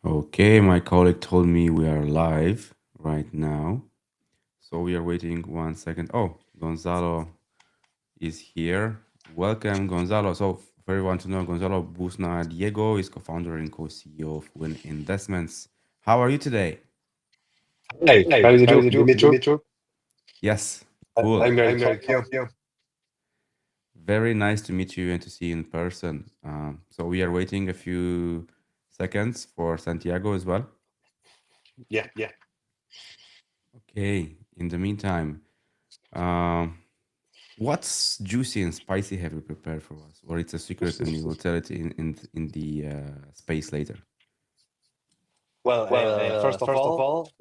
Okay, my colleague told me we are live right now. So we are waiting 1 second. Oh, Gonzalo is here. Welcome, Gonzalo. So for everyone to know, Gonzalo Busna Diego is co-founder and co-CEO of Win Investments. How are you today? Hey, how Hey, did you how do, did you do, Dimitri? Dimitri? Yes, cool. I'm great. I'm How great. are How you? are you? Very nice to meet you and to see you in person. So we are waiting a few seconds for Santiago as well. Yeah. Yeah. Okay. In the meantime, um, what's juicy and spicy have you prepared for us? Or it's a secret and you will tell it in the space later. Well, first of First of all, all,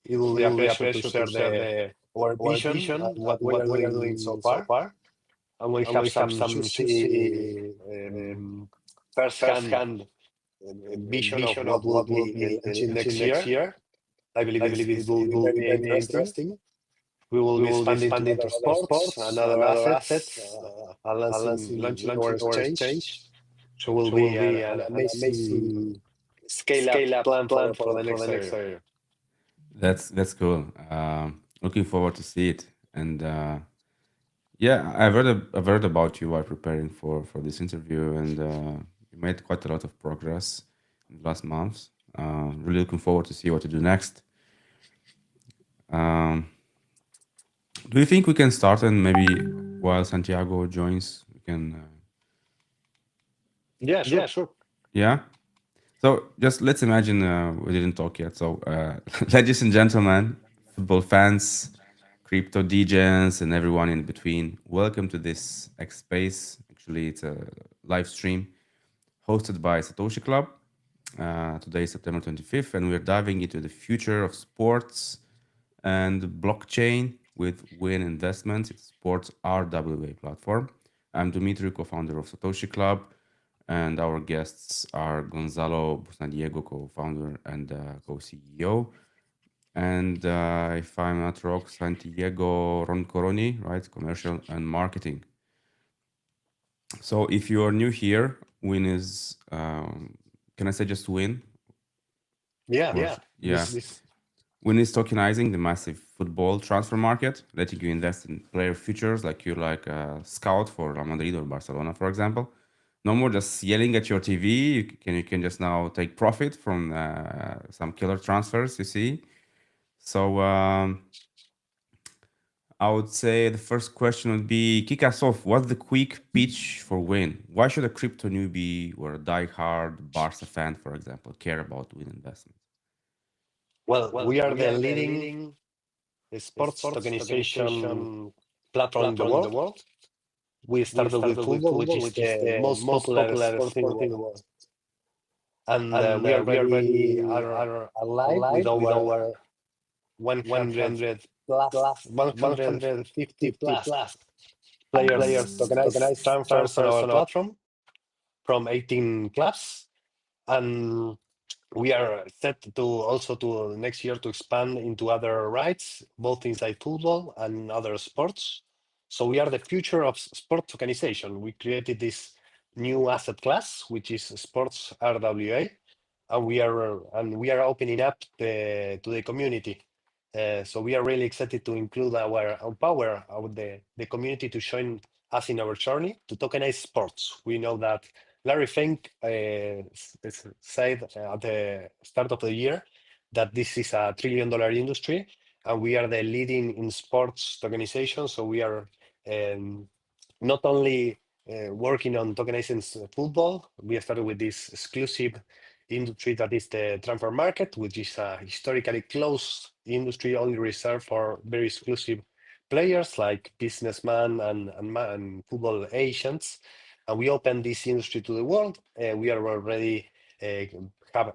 it will it be a will be a pleasure to pleasure to share share the our our vision vision and and what we are what we are doing doing so so far. far. And we And have we have some some juicy juicy first-hand first-hand vision of vision of what will what will be be launching next launching next year. year. I believe I believe it will it be will be very, very very interesting. interesting. We will We be will be expanding to expanding other to other sports sports and and other other assets, assets and and launching our launching our exchange. exchange. So will So be will be an an amazing amazing scale-up scale-up plan plan for the for next the next year. year. That's cool. Looking forward to see it. And yeah, I've heard about you while preparing for this interview, and you made quite a lot of progress in the last months. Really looking forward to see what you do next. Um, do you think we can start and maybe while Santiago joins, we can Yeah, Yeah, sure. sure. yeah. So just let's imagine we didn't talk yet. So, ladies and gentlemen, football fans, crypto degens, and everyone in between, welcome to this X Space. Actually, it's a live stream hosted by Satoshi Club. Today is September 25th, and we're diving into the future of sports and blockchain with Win Investments. It's sports RWA platform. I'm Dimitri, co-founder of Satoshi Club, and our guests are Gonzalo Busnadiego, co-founder and co-CEO, and if I'm not wrong, Santiago Roncoroni, right, commercial and marketing. So if you are new here, Win is, can I say just Win? Yeah, Or, Yeah. yeah. this Win is tokenizing the massive football transfer market, letting you invest in player futures like you're like a scout for Real Madrid or Barcelona, for example. No more just yelling at your TV. You can just now take profit from some killer transfers you see. So I would say the first question would be kick us off. What's the quick pitch for Win? Why should a crypto newbie or a die-hard Barca fan, for example, care about Win investment? well, Well, we are we the are the leading leading sports sports tokenization tokenization platform in the platform in the world. world. We We started with started with football, which football, is which is the the most most popular popular sport in the sport in world. the world. And And we we already already are alive with alive with our our 100 100 plus, plus 150 150 plus plus players players tokenized tokenized transfers on transfers our on our. platform from 18 clubs. And we are set to also to next year to expand into other rights, both inside football and other sports. So we are the future of sport tokenization. We created this new asset class, which is sports RWA, and we are opening up to the community. So we are really excited to include our empower the community to join us in our journey to tokenize sports. We know that Larry Fink said at the start of the year that this is a $1 trillion industry, and we are the leading in sports tokenization. So we are um, not only working on tokenizing football, we started with this exclusive industry that is the transfer market, which is a historically closed industry only reserved for very exclusive players like businessmen and football agents. And we opened this industry to the world. We are already have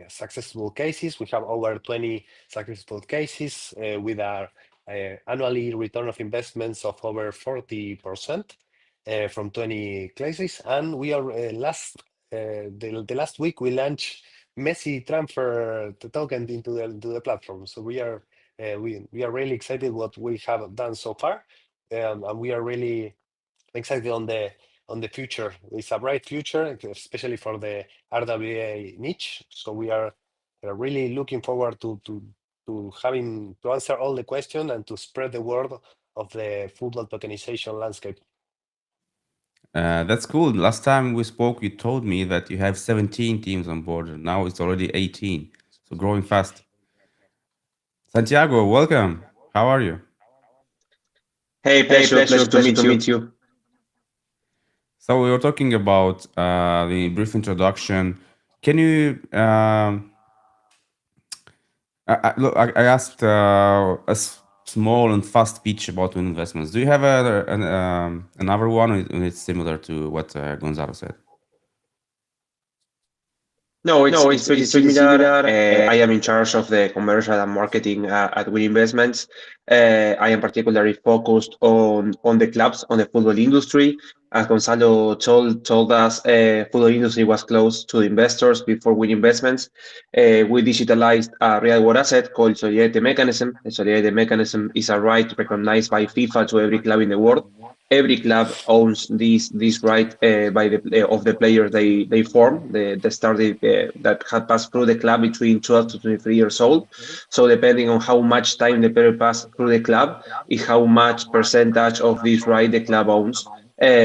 successful cases. We have over 20 successful cases with our annually return of investments of over 40% from 20 cases. And we are the last week we launched Messi transfer token into the platform. So we are really excited what we have done so far, and we are really excited on the future. It's a bright future, especially for the RWA niche. So we are really looking forward to having to answer all the questions and to spread the word of the football tokenization landscape. That's cool. Last time we spoke, you told me that you have 17 teams on board, and now it's already 18. So growing fast. Santiago, welcome. How are you? Hey, pleasure to meet you. So we were talking about the brief introduction. Can you look? I asked small and fast speech about investments. Do you have another one? Or it's similar to what Gonzalo said. No, it's pretty similar. I am in charge of the commercial and marketing at WE Investments. I am particularly focused on the clubs, on the football industry. As Gonzalo told us, football industry was close to the investors before WE Investments. We digitalized a real world asset called solidarity mechanism. The solidarity mechanism is a right recognized by FIFA to every club in the world. Every club owns this right by the of the players they form, the started that had passed through the club between 12 to 23 years old. So depending on how much time the player passed through the club, is how much percentage of this right the club owns.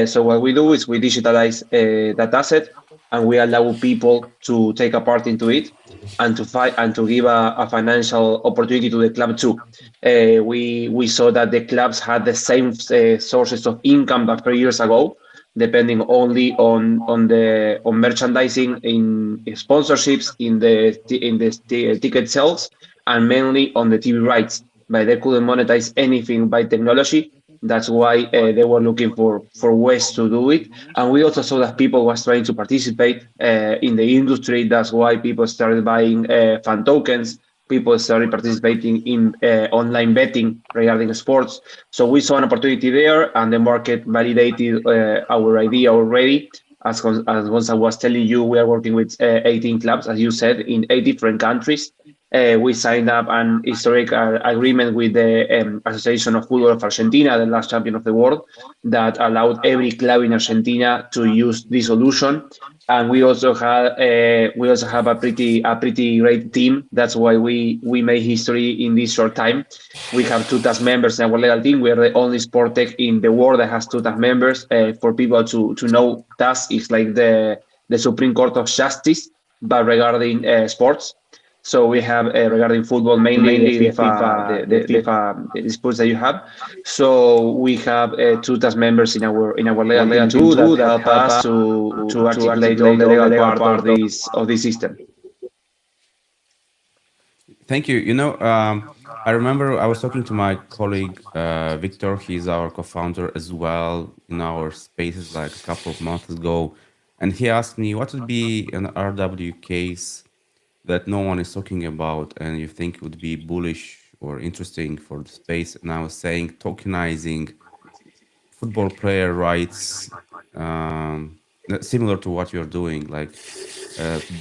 So what we do is we digitalize that asset and we allow people to take a part into it and to fight and to give a financial opportunity to the club too. We saw that the clubs had the same sources of income that 3 years ago, depending only on merchandising, in sponsorships, in the ticket sales, and mainly on the TV rights. But they couldn't monetize anything by technology. That's why they were looking for ways to do it. And we also saw that people was trying to participate in the industry. That's why people started buying fan tokens. People started participating in online betting regarding sports. So we saw an opportunity there, and the market validated our idea already. As Gonzalo was telling you, we are working with 18 clubs, as you said, in 8 different countries. We signed up an historic agreement with the Association of Football of Argentina, the last champion of the world, that allowed every club in Argentina to use this solution. And we also have a pretty great team. That's why we made history in this short time. We have two task members in our legal team. We are the only sport tech in the world that has two task members. For people to know, task is like the Supreme Court of Justice, but regarding sports. So we have regarding football mainly the disputes that you have. So we have two task members in our legal team too that help us to articulate all the legal part of this system. Thank you. I remember I was talking to my colleague Victor. He's our co-founder as well in our spaces like a couple of months ago, and he asked me what would be an RW case that no one is talking about and you think would be bullish or interesting for the space. And I was saying tokenizing football player rights, similar to what you're doing, like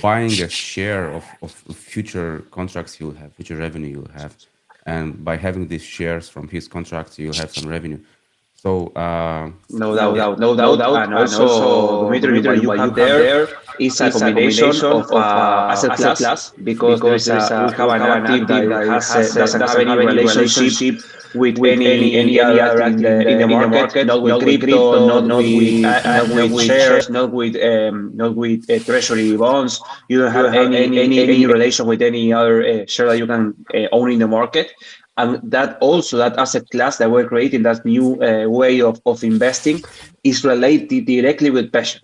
buying a share of future contracts you'll have, future revenue you'll have. And by having these shares from his contracts, you'll have some revenue. So, No doubt, yeah, no doubt. And also, Dimitri, what you have there is a combination of asset class, because we have an active that doesn't have any relationship with any other active in the market, not with crypto, not with shares, not with treasury bonds. You don't have any relation with any other share that you can own in the market. And that asset class that we're creating, that new way of investing, is related directly with passion.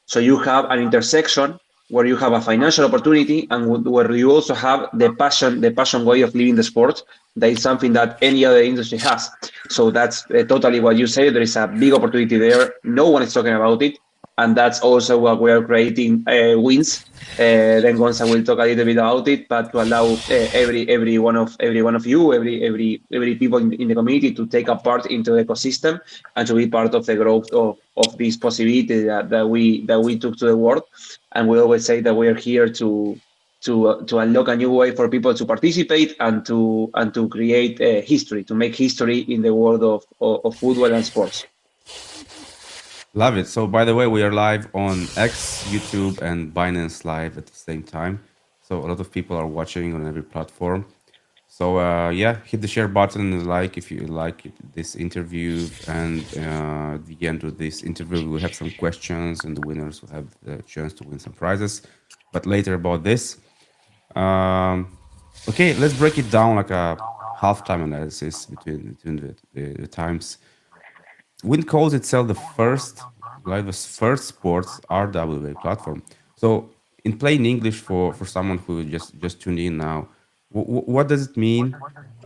So you have an intersection where you have a financial opportunity and where you also have the passion way of living the sport. That is something that any other industry has. So that's totally what you say. There is a big opportunity there. No one is talking about it, and that's also what we are creating wins. Then Gonza will talk a little bit about it, but to allow every one of you, every people in the community to take a part into the ecosystem and to be part of the growth of this possibility that we took to the world. And we always say that we are here to unlock a new way for people to participate and to create history, to make history in the world of football and sports. love it. So, by the way, we are live on X, YouTube, and Binance Live at the same time. So a lot of people are watching on every platform. So yeah, hit the share button and like if you like this interview. And at the end of this interview, we will have some questions, and the winners will have the chance to win some prizes. But later about this. Um, okay, let's break it down like a halftime analysis between the times. Wind calls itself the first, like the first sports RWA platform. So, in plain English, for someone who just tuned in now, what does it mean?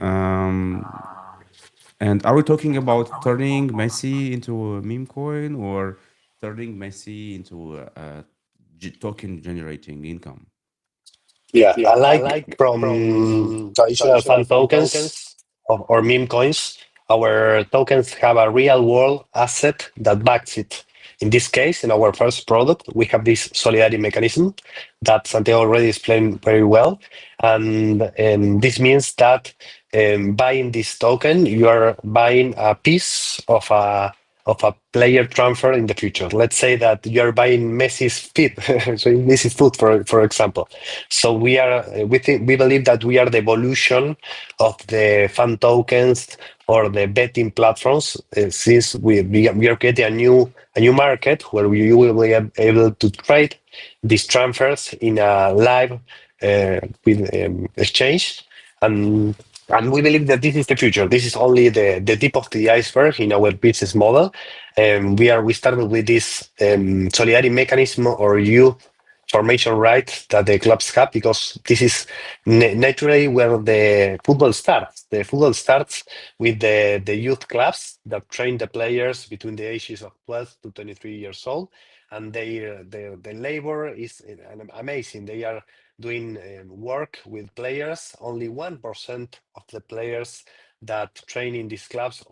Um, and are we talking about turning Messi into a meme coin, or turning Messi into a token generating income? Yeah, I like from traditional fan tokens or meme coins, our tokens have a real world asset that backs it. In this case, in our first product, we have this solidarity mechanism that Santiago already explained very well. And this means that buying this token, you are buying a piece of a player transfer in the future. Let's say that you are buying Messi's feet, so Messi's foot, for example. So we believe that we are the evolution of the fan tokens or the betting platforms, since we are creating a new market where you will be able to trade these transfers in a live with exchange. and and we believe that this is the future. This is only the tip of the iceberg in our business model. We started with this solidarity mechanism or youth formation rights that the clubs have, because this is naturally where the football starts. The football starts with the youth clubs that train the players between the ages of 12 to 23 years old, and their labor is amazing. They are doing work with players. Only 1% of the players that train in these clubs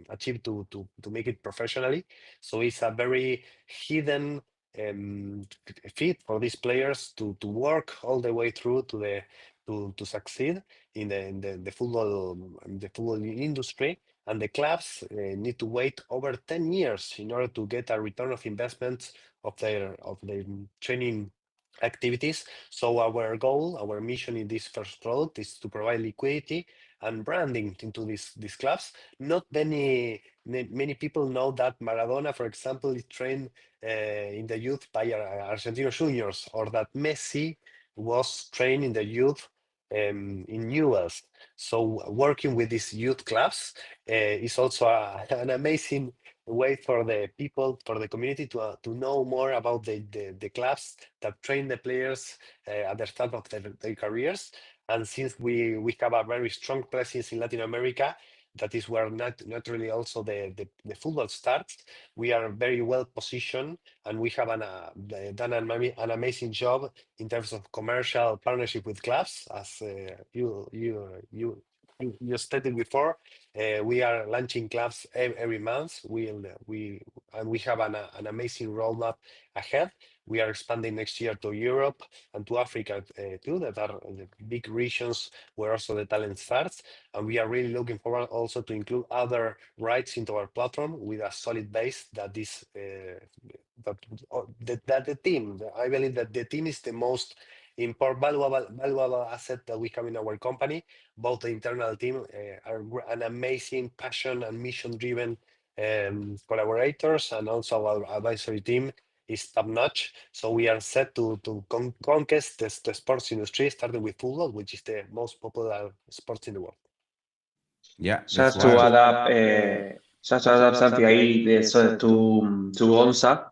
achieve to make it professionally. So it's a very hidden um, fit for these players to work all the way through to succeed in the football industry. And the clubs need to wait over 10 years in order to get a return of investments of their training activities. So our goal, our mission in this first product is to provide liquidity and branding into these clubs. Not many people know that Maradona, for example, is trained in the youth by Argentino Juniors, or that Messi was trained in the youth in Newell's. So working with these youth clubs is also an amazing way for the people, for the community to know more about the clubs that train the players at the start of their careers. And since we have a very strong presence in Latin America, that is where naturally also the football starts. We are very well positioned, and we have done an amazing job in terms of commercial partnership with clubs, as you stated before. We are launching clubs every month. We have an amazing roadmap ahead. We are expanding next year to Europe and to Africa too, that are the big regions where also the talent starts. And we are really looking forward also to include other rights into our platform with a solid base that is that the team. I believe that the team is the most important valuable asset that we have in our company. Both the internal team are an amazing passion and mission driven collaborators, and also our advisory team is top notch. So we are set to conquest the sports industry, starting with football, which is the most popular sports in the world. Yeah, that's Just to wild. add up, something to Gonza.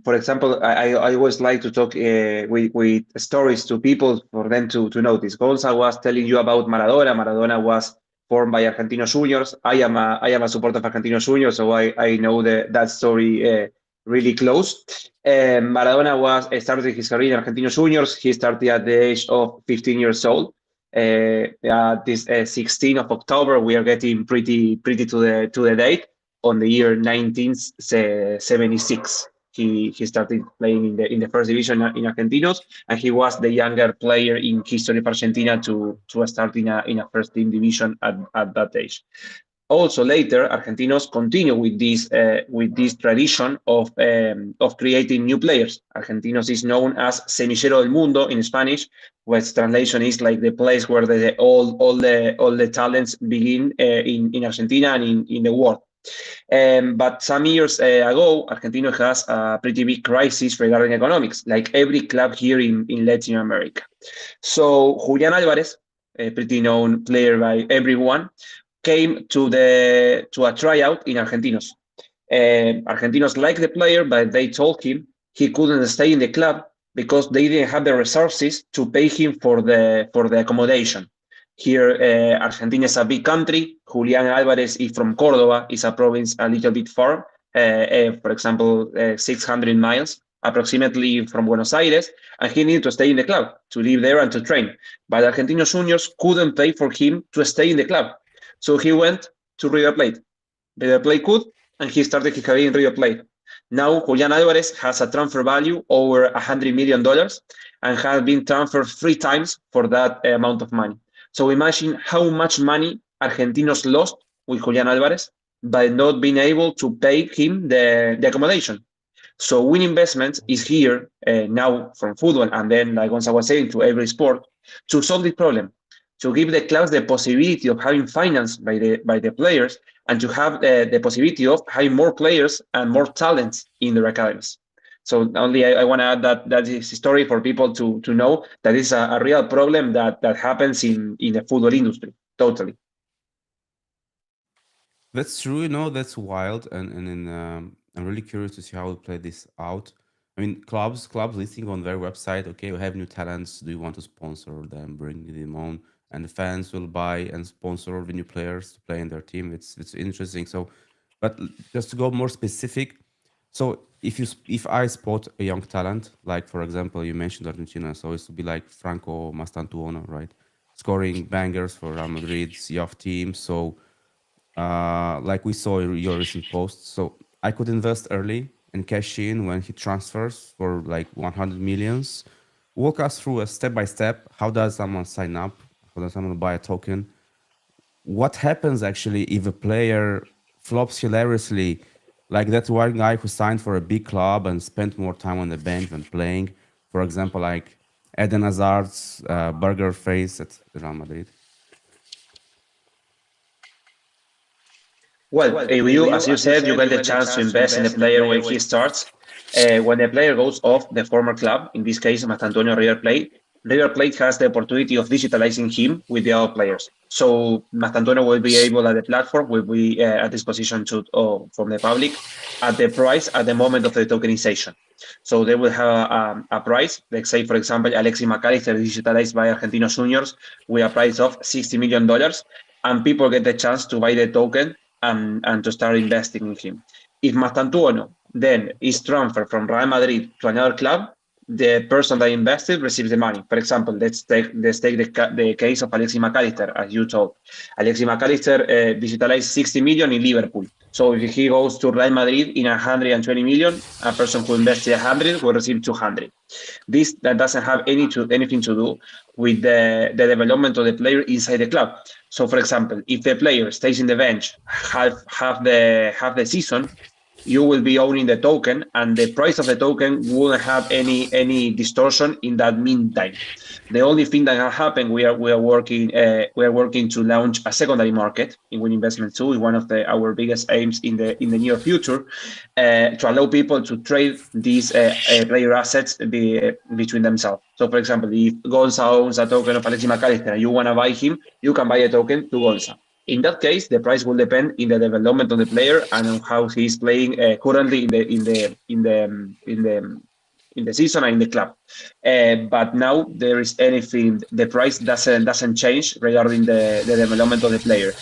For example, I always like to talk with stories to people for them to notice. Gonza was telling you about Maradona. Maradona was formed by Argentinos Juniors. I am a supporter of Argentinos Juniors, so I know that story really close. Maradona was started his career in Argentinos Juniors. He started at the age of 15 years old. This 16th of October, we are getting pretty to the date. On the year 1976, he started playing in the first division in Argentinos, and he was the younger player in history of Argentina to start in a first team division at that age. Also later, Argentinos continue with this tradition of creating new players. Argentinos is known as Semillero del Mundo in Spanish, which translation is like the place where all the talents begin in Argentina and in the world. But some years ago, Argentina has a pretty big crisis regarding economics, like every club here in Latin America. So Julian Alvarez, a pretty known player by everyone, came to a tryout in Argentinos. Argentinos liked the player, but they told him he couldn't stay in the club because they didn't have the resources to pay him for the accommodation. Here, Argentina is a big country. Julian Alvarez is from Cordoba, is a province a little bit far, for example, 600 miles approximately from Buenos Aires, and he needed to stay in the club, to live there and to train. But Argentinos Juniors couldn't pay for him to stay in the club. So he went to River Plate. River Plate could, and he started his career in River Plate. Now, Julian Alvarez has a transfer value over $100 million and has been transferred 3 times for that amount of money. So imagine how much money Argentinos lost with Julian Alvarez by not being able to pay him the accommodation. So Win Investments is here now from football, and then, like Gonza was saying, to every sport, to solve this problem, to give the clubs the possibility of having finance by the players, and to have the possibility of having more players and more talents in their academies. So only I want to add that is a story for people to know that is a real problem that happens in the football industry. Totally. That's true, that's wild, and I'm really curious to see how we play this out. I mean, clubs listing on their website, okay, we have new talents. Do you want to sponsor them, bring them on, and the fans will buy and sponsor the new players to play in their team. It's interesting. So, but just to go more specific, so if I spot a young talent, like for example, you mentioned Argentina, so it would be like Franco Mastantuono, right? Scoring bangers for Real Madrid's youth team. So like we saw in your recent post. So I could invest early and cash in when he transfers for like 100 millions. Walk us through a step by step. How does someone sign up? How does someone buy a token? What happens actually if a player flops hilariously? Like that one guy who signed for a big club and spent more time on the bench than playing. For example, like Eden Hazard's burger face at Real Madrid. Well, as you said, you get the chance to invest in the player when he starts. When the player goes off the former club, in this case, Mastantonio River Plate has the opportunity of digitalizing him with the other players. So Mastantonio will be able at the platform, will be at disposition from the public at the price at the moment of the tokenization. So they will have a price. Let's say, for example, Alexis McAllister digitalized by Argentinos Juniors with a price of $60 million, and people get the chance to buy the token and to start investing in him. If Mastantuono then is transferred from Real Madrid to another club, the person that invested receives the money. For example, let's take the case of Alexis McAllister, as you told. Alexis McAllister digitalized 60 million in Liverpool. So if he goes to Real Madrid in 120 million, a person who invested 100 will receive 200. That doesn't have anything to do with the development of the player inside the club. So, for example, if the player stays in the bench half the season, you will be owning the token, and the price of the token won't have any distortion in that meantime. The only thing that can happen, we are working to launch a secondary market in Win Investment 2. Is one of our biggest aims in the near future, to allow people to trade these player assets between themselves. So, for example, if Gonza owns a token of Alexis McAllister and you want to buy him, you can buy a token to Gonza. In that case, the price will depend in the development of the player and on how he is playing currently in the season and in the club. But now there is anything, the price doesn't change regarding the development of the player.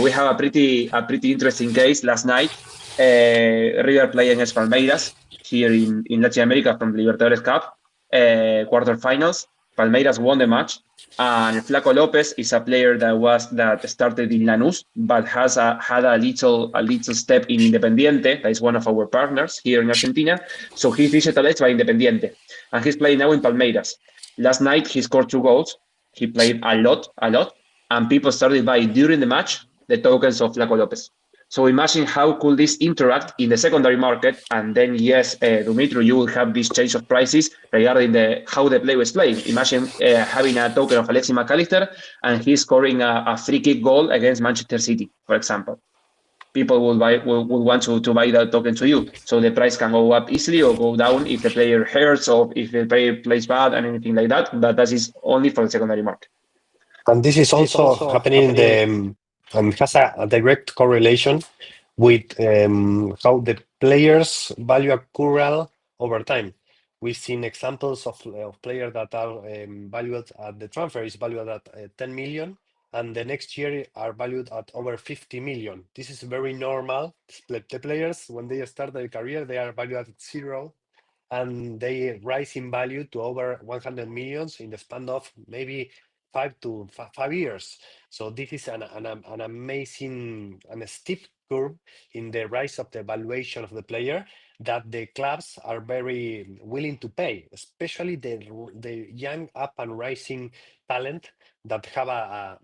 We have a pretty interesting case last night. River playing against Palmeiras here in Latin America from the Libertadores Cup quarterfinals. Palmeiras won the match. And Flaco Lopez is a player that started in Lanús, but had a little step in Independiente. That is one of our partners here in Argentina. So he's digitalized by Independiente, and he's playing now in Palmeiras. Last night he scored 2 goals. He played a lot, and people started buying during the match the tokens of Flaco Lopez. So imagine how could this interact in the secondary market, and then yes, Dumitru, you will have this change of prices regarding how the player is playing. Imagine having a token of Alexis McAllister, and he's scoring a free kick goal against Manchester City, for example. People will want to buy that token to you. So the price can go up easily or go down if the player hurts or if the player plays bad and anything like that. But that is only for the secondary market. And this is also happening in the and has a direct correlation with how the players value accrual over time. We've seen examples of players that are valued at the transfer is valued at 10 million, and the next year are valued at over 50 million. This is very normal. The players, when they start their career, they are valued at zero, and they rise in value to over 100 millions in the span of maybe 5 years. So this is an amazing and a steep curve in the rise of the valuation of the player that the clubs are very willing to pay, especially the young up and rising talent that have a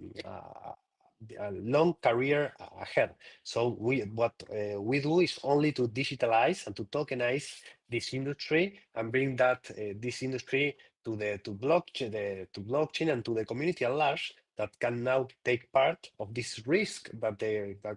long career ahead. So what we do is only to digitalize and to tokenize this industry and bring that this industry to blockchain and to the community at large that can now take part of this risk that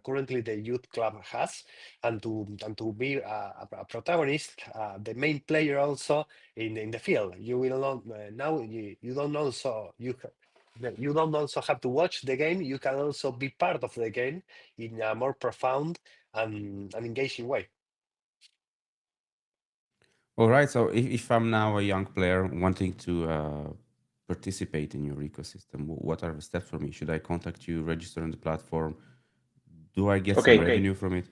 currently the youth club has, and to be a protagonist, the main player also in the field. You will not now you don't also you don't also have to watch the game. You can also be part of the game in a more profound and engaging way. All right. So if I'm now a young player wanting to participate in your ecosystem, what are the steps for me? Should I contact you, register on the platform? Do I get some revenue from it?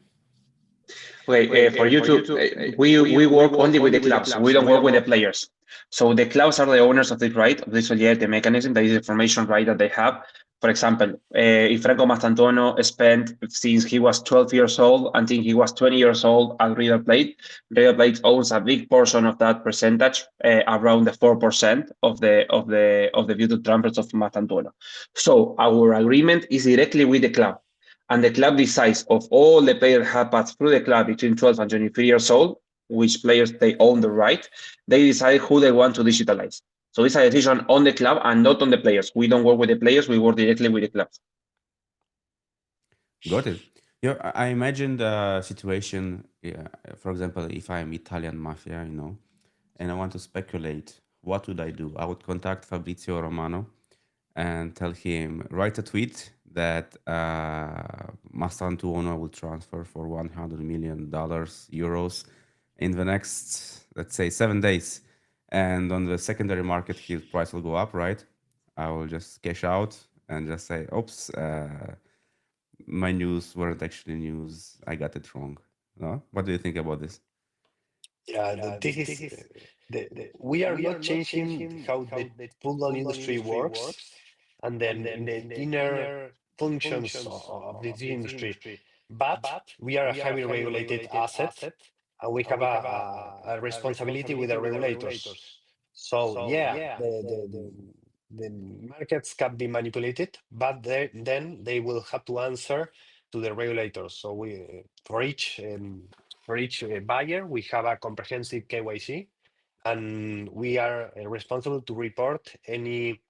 Okay, for you to, we work only with the clubs. We don't work with the players. So the clubs are the owners of this right, of this solidarity mechanism, that is the information right that they have. For example, if Franco Mastantuono spent since he was 12 years old until he was 20 years old at River Plate owns a big portion of that percentage, around the 4% of the YouTube transfers of Mastantuono. So our agreement is directly with the club, and the club decides of all the players have passed through the club between 12 and 23 years old, which players they own the right, they decide who they want to digitalize. So it's a decision on the club and not on the players. We don't work with the players, we work directly with the clubs. Got it. Yeah, I imagine the situation. Yeah, for example, if I'm Italian mafia, and I want to speculate, what would I do? I would contact Fabrizio Romano and tell him write a tweet that Mastantuono will transfer for $100 million euros in the next, let's say, 7 days, and on the secondary market, his price will go up, right? I will just cash out and just say, "Oops, my news weren't actually news. I got it wrong." No? What do you think about this? Yeah, this is we are not changing how the football industry works, and then in the inner functions of this industry. But we are a highly regulated asset, and we have a responsibility with the regulators. So yeah, the markets can be manipulated, but then they will have to answer to the regulators. So we for each buyer, we have a comprehensive KYC, and we are responsible to report any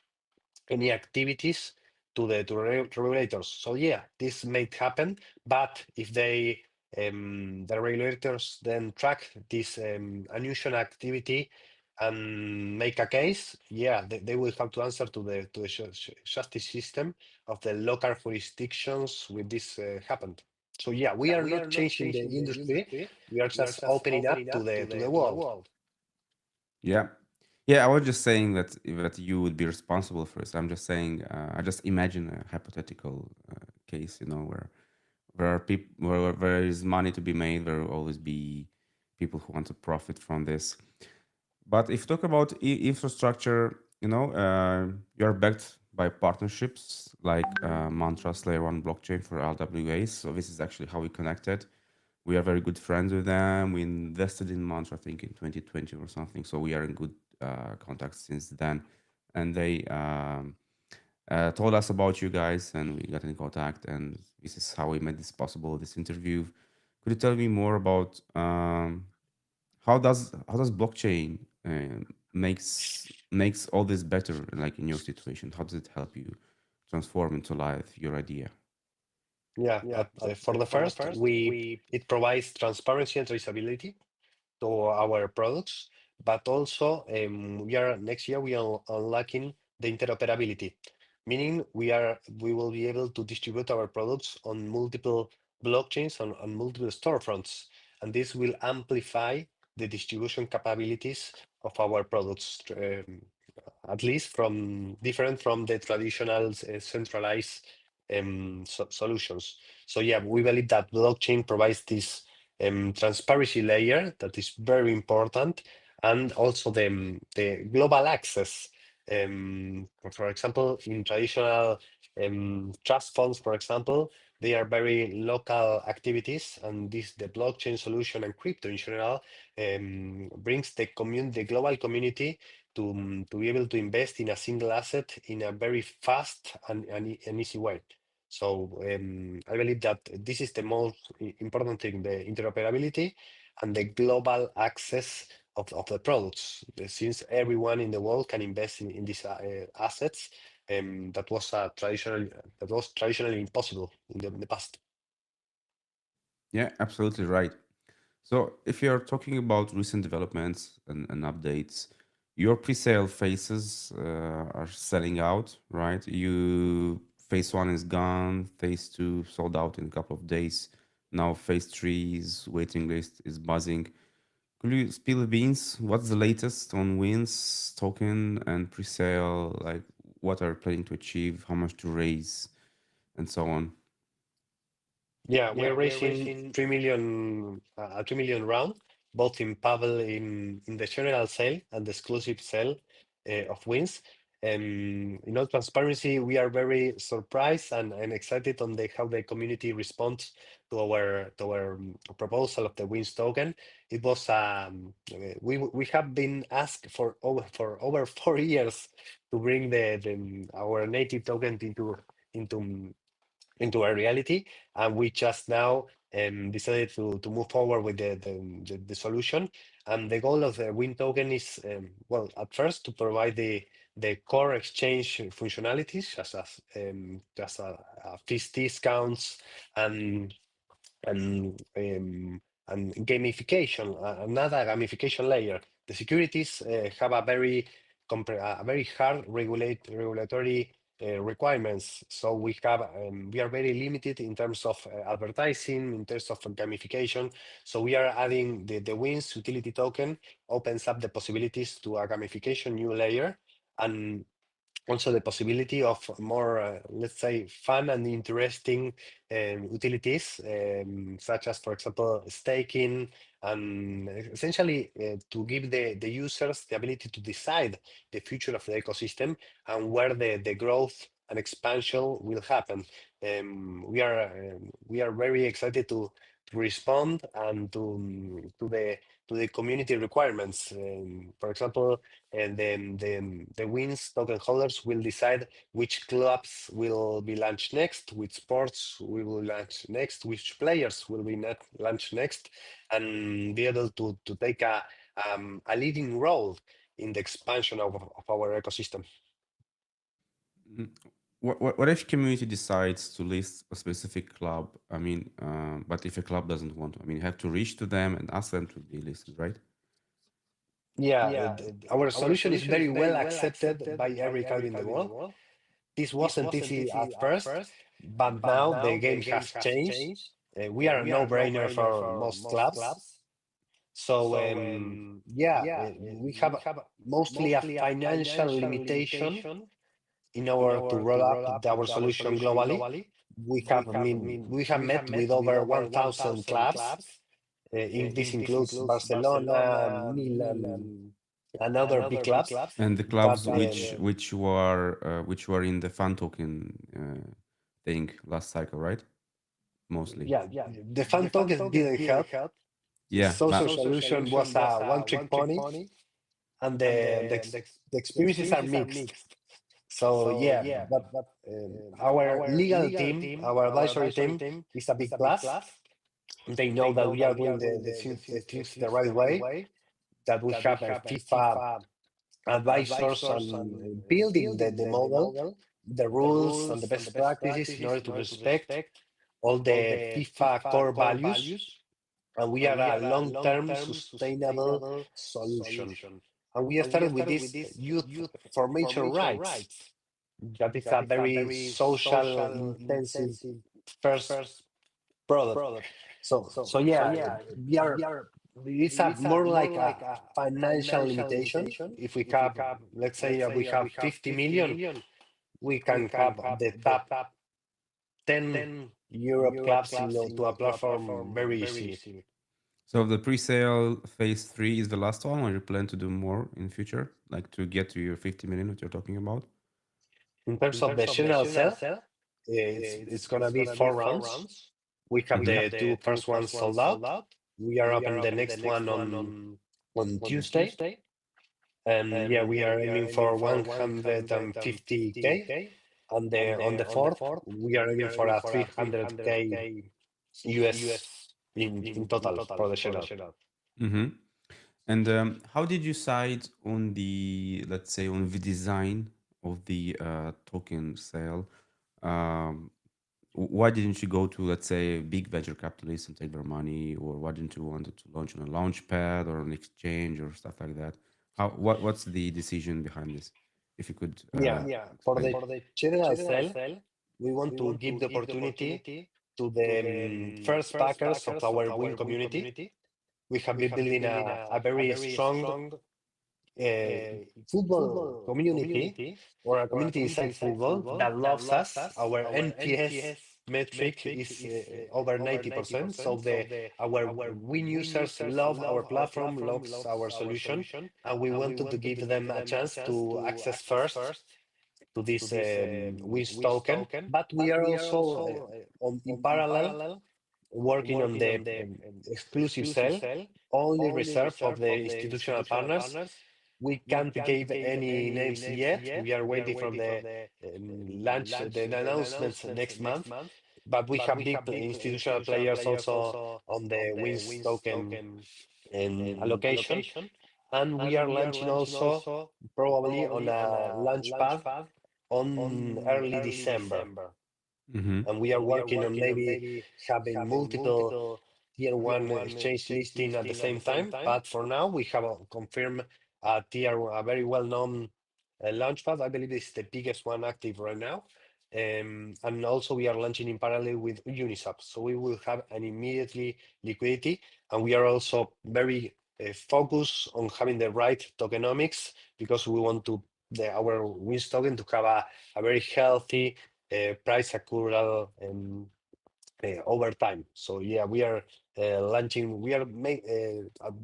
activities to regulators. So yeah, this may happen, but if the regulators then track this unusual activity and make a case, yeah, they will have to answer to the justice system of the local jurisdictions with this happened. So yeah, we are not changing the industry. We are just opening up to the world. Yeah. Yeah, I was just saying that you would be responsible for this. I'm just saying, I just imagine a hypothetical case, where there are people where there is money to be made. There will always be people who want to profit from this. But if you talk about infrastructure, you're backed by partnerships like Mantra's Layer 1 blockchain for RWAs. So this is actually how we connected. We are very good friends with them. We invested in Mantra, I think, in 2020 or something. So we are in good contact since then. And told us about you guys, and we got in contact, and this is how we made this possible, this interview. Could you tell me more about how does blockchain makes all this better, like in your situation? How does it help you transform into life your idea? Yeah, for the first, we it provides transparency and traceability to our products, but also we are next year we are unlocking the interoperability, meaning we will be able to distribute our products on multiple blockchains on multiple storefronts, and this will amplify the distribution capabilities of our products, at least from different from the traditional centralized solutions. So yeah, we believe that blockchain provides this transparency layer that is very important, and also the global access. For example, in traditional trust funds, for example, they are very local activities, and this the blockchain solution and crypto in general brings the global community to be able to invest in a single asset in a very fast and easy way. So I believe that this is the most important thing, the interoperability and the global access of the products. Since everyone in the world can invest in these assets, that was traditionally impossible in the past. Yeah, absolutely right. So, if you're talking about recent developments and updates, your pre-sale phases are selling out, right? You phase one is gone, phase two sold out in a couple of days. Now phase three's waiting list is buzzing. Could you spill the beans? What's the latest on wins, token, and pre-sale? Like, what are you planning to achieve? How much to raise, and so on? Yeah, we're raising 3 million, a 3 million round, both in Pavel in the general sale and the exclusive sale of wins. In all transparency, we are very surprised and excited on the how the community responds to our proposal of the wins token. It was we have been asked for over 4 years to bring the our native token into into a reality, and we just now decided to move forward with the solution. And the goal of the win token is well, at first to provide the core exchange functionalities, just fees discounts and and um, and gamification, another gamification layer. The securities have a very hard regulatory requirements. So we are very limited in terms of advertising, in terms of gamification. So we are adding the Wins utility token opens up the possibilities to a gamification new layer, and also the possibility of more, let's say, fun and interesting utilities, such as, for example, staking, and essentially to give the users the ability to decide the future of the ecosystem and where the growth and expansion will happen. We are very excited to respond and to the community requirements. For example, and then the wins token holders will decide which clubs will be launched next, which sports we will launch next, which players will be launched next, and be able to take a leading role in the expansion of our ecosystem. Mm, what if community decides to list a specific club? I mean, but if a club doesn't want to, I mean, you have to reach to them and ask them to be listed, right? Yeah, our solution is very well accepted by every club in the world. This wasn't easy at first, but now the game has changed. We are a no-brainer for most clubs. So yeah, we have mostly a financial limitation in order to roll up our solution globally. We have met with over 1,000 clubs. This includes Barcelona, Milan, and other big clubs. And the But clubs which were in the fan token thing last cycle, right? Mostly. yeah, the fan tokens didn't help. The Yeah. social solution was a one-trick pony, and the experiences are mixed. So yeah, but our legal team, our advisory team is a big plus. They know that we are doing the things the right way, that we have a FIFA advisors on building the model, the rules and the best practices in order to respect all the FIFA core values, and we are a long-term sustainable solution. And we started with this youth formation rights. That is a very social intensive first product. So yeah, we are. It's a more like a financial limitation. If we have, let's say, we have 50 million, we can have the top 10 Europe clubs to a platform very easily. So the pre-sale phase three is the last one, or you plan to do more in future, like to get to your 50 million, what you're talking about? In terms of the general sale, it's gonna be 4 rounds. We have the two first ones sold out. We are opening the next one on Tuesday, and yeah, we are aiming for 150K. And on the fourth, we are aiming for a 300K US in total for the general. Mm-hmm. And how did you decide on the, let's say, on the design of the token sale? Um, why didn't you go to, let's say, a big venture capitalist and take their money, or why didn't you want to launch on a launch pad or an exchange or stuff like that? What's the decision behind this? If you could Yeah, for explain. the general sale, we want to give the opportunity to the first backers of our Win community. We have been building a very strong uh, football community, or a community inside football that loves us. Our NPS metric is over 90%. So our Win users love our platform, loves our solution, and we wanted to give them a chance to access first to this Wins token. But we are also in parallel working on the exclusive sale, only reserved of the institutional partners. We can't give any names yet. We are waiting for the launch, the announcements next month. But we have big institutional players also on the Wins token allocation, and we are launching also probably on a launch pad on early December. Mm-hmm. And we are working on maybe having multiple tier 1 exchange listing at the same time. But for now, we have confirmed a very well-known launchpad. I believe it's the biggest one active right now. And also we are launching in parallel with Uniswap. So we will have an immediately liquidity. And we are also very focused on having the right tokenomics, because we want our Wins token to have a very healthy price accrual over time. So yeah, we are launching. We are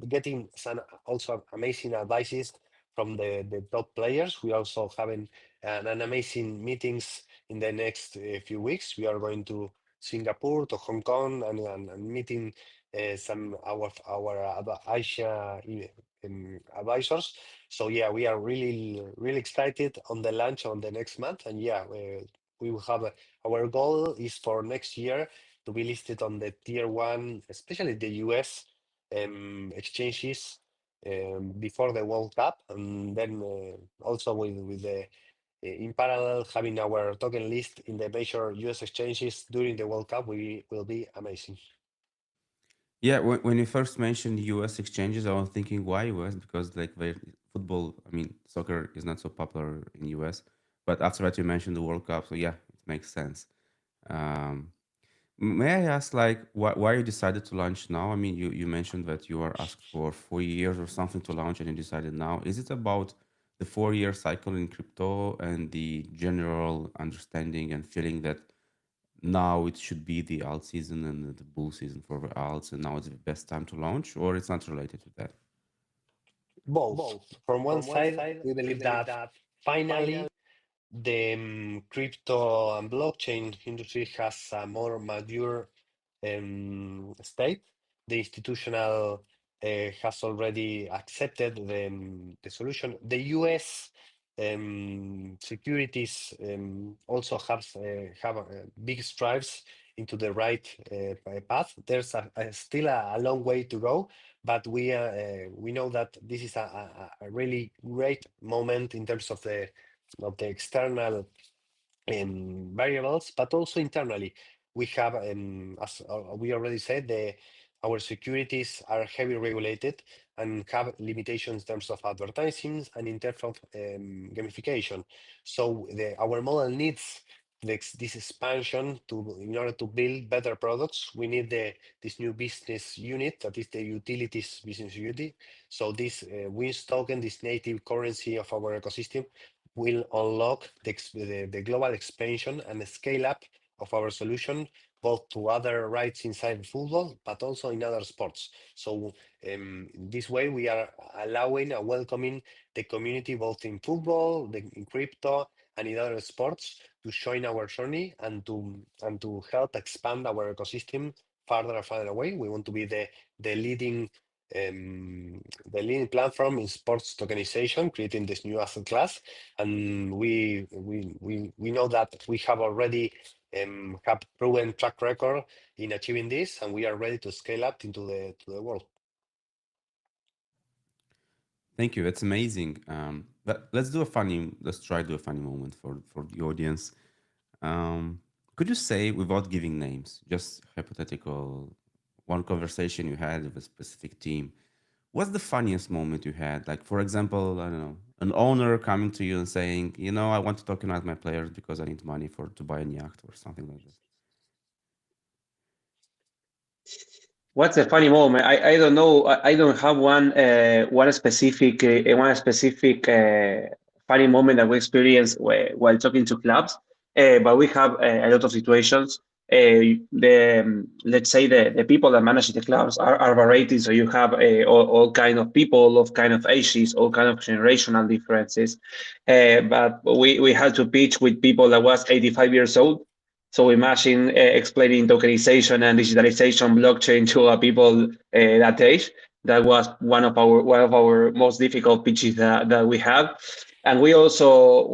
getting some also amazing advices from the top players. We also having an amazing meetings in the next few weeks. We are going to Singapore, to Hong Kong, and meeting some our Asia advisors. So yeah, we are really excited on the launch on the next month, and yeah, we will have our goal is for next year to be listed on the tier 1, especially the US exchanges before the World Cup, and then also with the in parallel having our token list in the major US exchanges during the World Cup will be amazing. Yeah, when you first mentioned U.S. exchanges, I was thinking why U.S. because like football, I mean soccer is not so popular in U.S. But after that, you mentioned the World Cup, so yeah, it makes sense. Um, may I ask, like, why you decided to launch now? I mean, you mentioned that you are asked for 4 years or something to launch, and you decided now. Is it about the 4 year cycle in crypto and the general understanding and feeling that now it should be the alt season and the bull season for the alts, and now it's the best time to launch, or it's not related to that? Both. From one side, we believe that finally the crypto and blockchain industry has a more mature state. The institutional has already accepted the solution. The US Securities also have big strides into the right path. There's still a long way to go, but we know that this is a really great moment in terms of the external variables, but also internally. We have, as we already said, our securities are heavily regulated and have limitations in terms of advertising and in terms of gamification. So our model needs this expansion in order to build better products. We need this new business unit that is the utilities business unit. So this WINS token, this native currency of our ecosystem, will unlock the global expansion and scale up of our solution, both to other rights inside football, but also in other sports. So this way, we are allowing and welcoming the community, both in football, in crypto, and in other sports, to join our journey and to help expand our ecosystem farther and farther away. We want to be the leading the leading platform in sports tokenization, creating this new asset class. And we know that we have already have proven track record in achieving this, and we are ready to scale up into the world. Thank you. That's amazing. But let's try to do a funny moment for the audience. Could you say, without giving names, just hypothetical, one conversation you had with a specific team? What's the funniest moment you had? Like, for example, I don't know, an owner coming to you and saying, I want to tokenize my players because I need money to buy a yacht or something like that. What's a funny moment? I don't know. I don't have one specific funny moment that we experienced while talking to clubs. But we have a lot of situations. Let's say the people that manage the clubs are varied. So you have all kind of people, of kind of ages, all kind of generational differences. But we had to pitch with people that was 85 years old. So imagine explaining tokenization and digitalization blockchain to people that age. That was one of our most difficult pitches that we had. And we also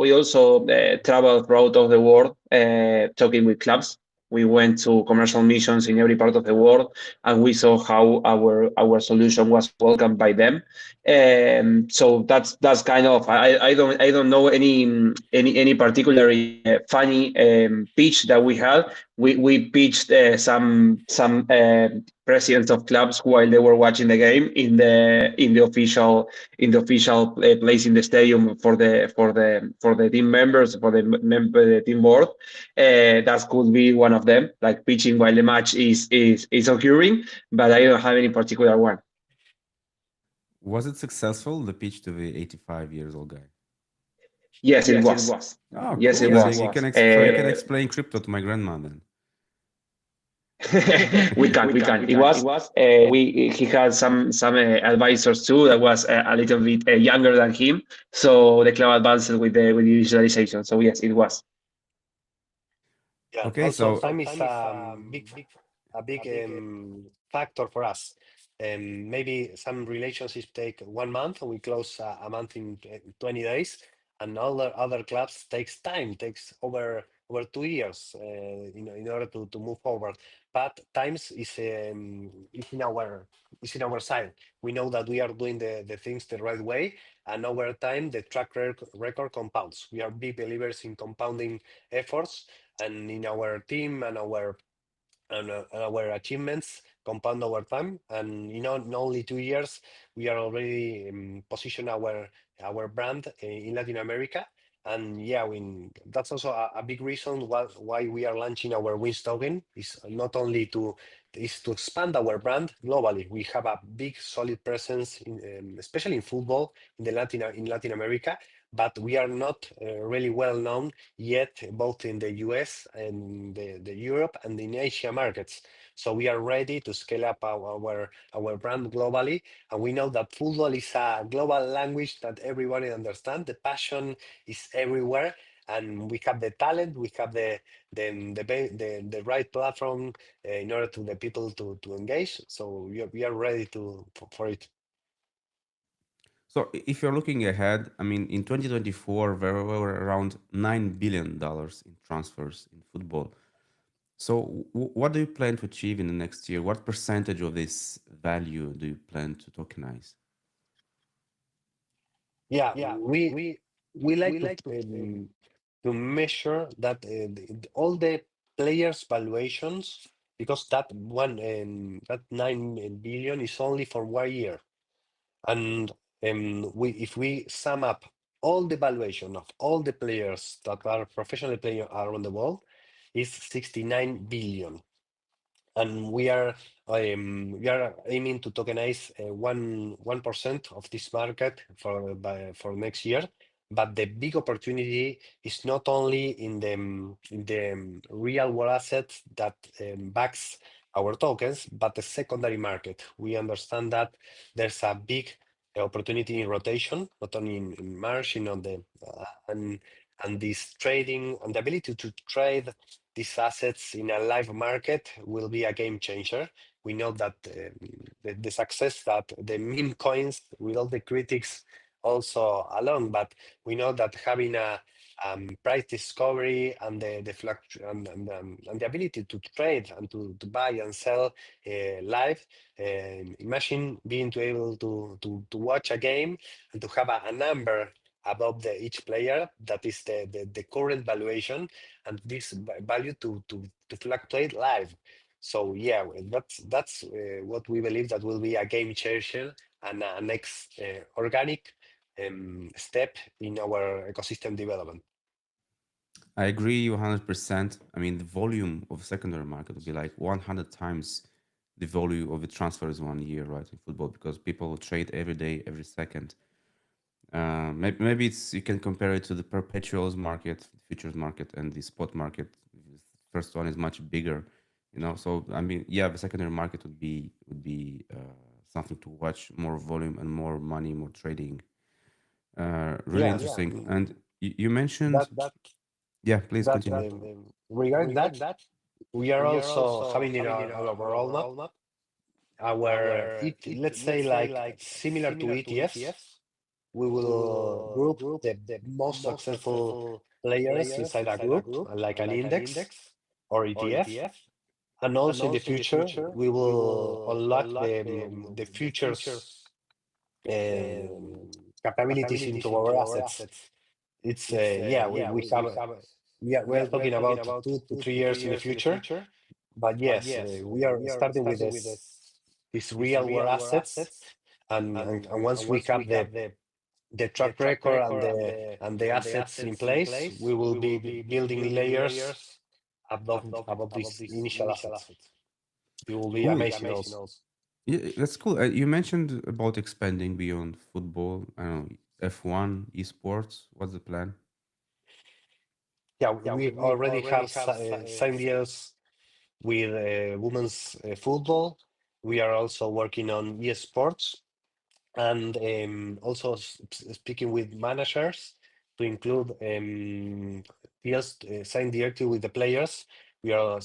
traveled throughout of the world talking with clubs. We went to commercial missions in every part of the world, and we saw how our solution was welcomed by them. So that's kind of I don't know any particular funny pitch that we had. We pitched some presidents of clubs while they were watching the game in the official place in the stadium for the team members, the team board. That could be one of them, like pitching while the match is occurring. But I don't have any particular one. Was it successful, the pitch to the 85 years old guy? Yes, it was. Oh, Yes, it cool. So was. you can explain crypto to my grandma then. We can. It was. He had some advisors too that was a little bit younger than him. So the club advanced with the visualization. So yes, it was. Yeah. Okay, Also, so time is a big factor for us. Maybe some relationships take 1 month, and we close a month in 20 days, and other clubs takes time, takes over 2 years, in order to move forward. But times is in our side. We know that we are doing the things the right way, and over time the track record compounds. We are big believers in compounding efforts, and in our team and our achievements compound over time. And in only 2 years, we are already position our brand in Latin America. And yeah, that's also a big reason why we are launching our Wins token. Is not only to expand our brand globally. We have a big, solid presence, especially in football, in Latin America. But we are not really well known yet, both in the US and the Europe and in Asia markets. So we are ready to scale up our brand globally. And we know that football is a global language that everybody understands. The passion is everywhere. And we have the talent, we have the right platform in order to the people to engage. So we are ready for it. So if you're looking ahead, I mean, in 2024, there were around $9 billion in transfers in football. So what do you plan to achieve in the next year? What percentage of this value do you plan to tokenize? Yeah, we like to measure that all the players' valuations, because that one that 9 billion is only for 1 year, and we if we sum up all the valuation of all the players that are professionally playing around the world, is 69 billion. And we are aiming to tokenize 1% of this market for next year. But the big opportunity is not only in the real world assets that backs our tokens, but the secondary market. We understand that there's a big opportunity in rotation, not only in margin on the and this trading and the ability to trade these assets in a live market will be a game changer. We know that the success that the meme coins, with all the critics also along, but we know that having a price discovery and the and the ability to trade and to buy and sell live. Imagine being to able to watch a game and to have a number above each player, that is the current valuation, and this value to fluctuate live. So yeah, that's what we believe that will be a game changer and a next organic step in our ecosystem development. I agree 100%. I mean, the volume of secondary market would be like 100 times the value of the transfers 1 year, right, in football, because people trade every day, every second. Maybe it's you can compare it to the perpetuals market, the futures market, and the spot market. The first one is much bigger, you know. So I mean, yeah, the secondary market would be something to watch, more volume and more money, more trading. Really Yeah, interesting. And you mentioned, that yeah, please that continue. regarding that, we are also having in our roadmap let's say like similar to ETFs. We will group the most successful players inside a group, like an index or ETF. And also in the future, we will unlock the futures capabilities into our assets. It's yeah, we have we are talking about 2 to 3 years in the future. But yes, we are starting with this real world assets, and once we have the track record and the assets in place, we will be building layers above these initial assets. It will be Cool. amazing also. Yeah, that's cool. You mentioned about expanding beyond football. I don't know, F1, esports. What's the plan? Yeah, we already have signed deals with women's football. We are also working on esports, and also speaking with managers to include deals signed directly with the players. We are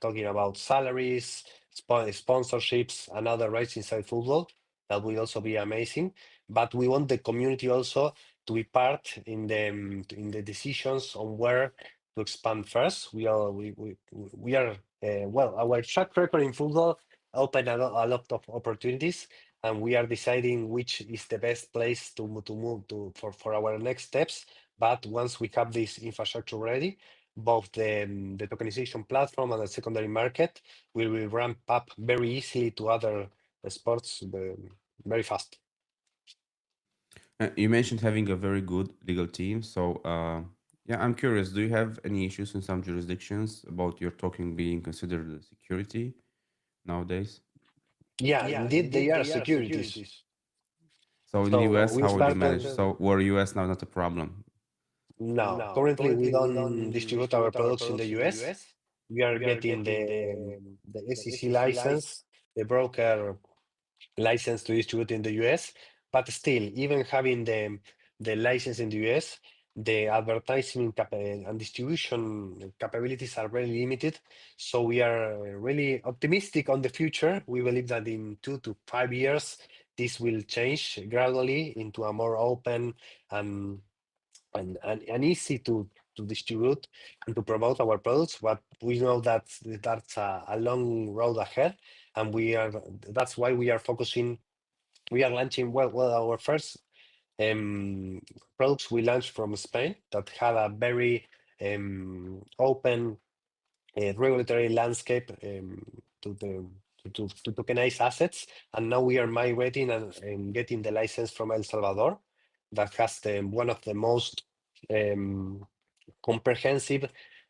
talking about salaries, sponsorships, and other rights inside football. That will also be amazing. But we want the community also to be part in the decisions on where to expand first. Well, our track record in football opened a lot of opportunities, and we are deciding which is the best place to move to for our next steps. But once we have this infrastructure ready, both the tokenization platform and the secondary market, we will ramp up very easily to other sports very fast. You mentioned having a very good legal team. So, yeah, I'm curious. Do you have any issues in some jurisdictions about your token being considered a security nowadays? Yeah, indeed, they are securities. So in the So US, we how would you manage? started. So were US now not a problem? No, currently we don't distribute our products in the US. We are getting the SEC license, the broker license to distribute in the US. But still, even having the license in the US, the advertising and distribution capabilities are very limited. So we are really optimistic on the future. We believe that in 2 to 5 years, this will change gradually into a more open and and easy to distribute and to promote our products. But we know that that's a long road ahead, and that's why we are focusing. We are launching well our first um, products we launched from Spain that had a very open regulatory landscape to the to tokenize assets, and now we are migrating and getting the license from El Salvador that has one of the most um, comprehensive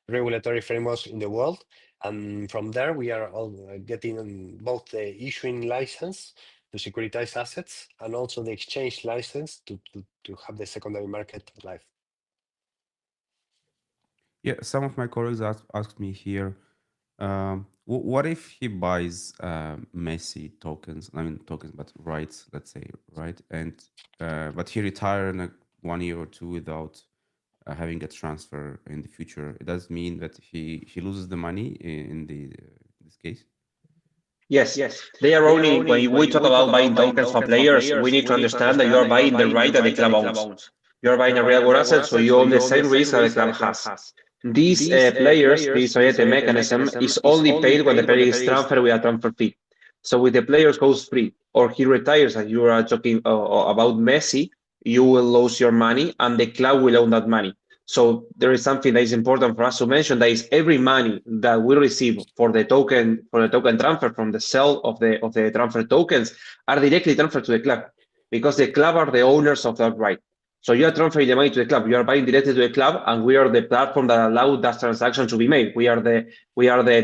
regulatory frameworks in the world. And from there, we are all getting both the issuing license to securitize assets and also the exchange license to have the secondary market live. Yeah, some of my colleagues asked me here, what if he buys Messi tokens? I mean tokens, but rights, let's say, right? And but he retire in 1 year or two without having a transfer in the future. It does mean that he loses the money in the this case. Yes, they are only, when we talk about buying tokens for players, we need to understand that you are buying the right that the club owns. You are buying a real world asset, so you own the same risk that the club has. These players, this Oyete mechanism is only paid when the player is transferred with a transfer fee. So with the players goes free or he retires, and you are talking about Messi, you will lose your money and the club will own that money. So there is something that is important for us to mention, that is every money that we receive for the token transfer from the sale of the transfer tokens are directly transferred to the club, because the club are the owners of that right. So you are transferring the money to the club. You are buying directly to the club, and we are the platform that allow that transaction to be made. We are the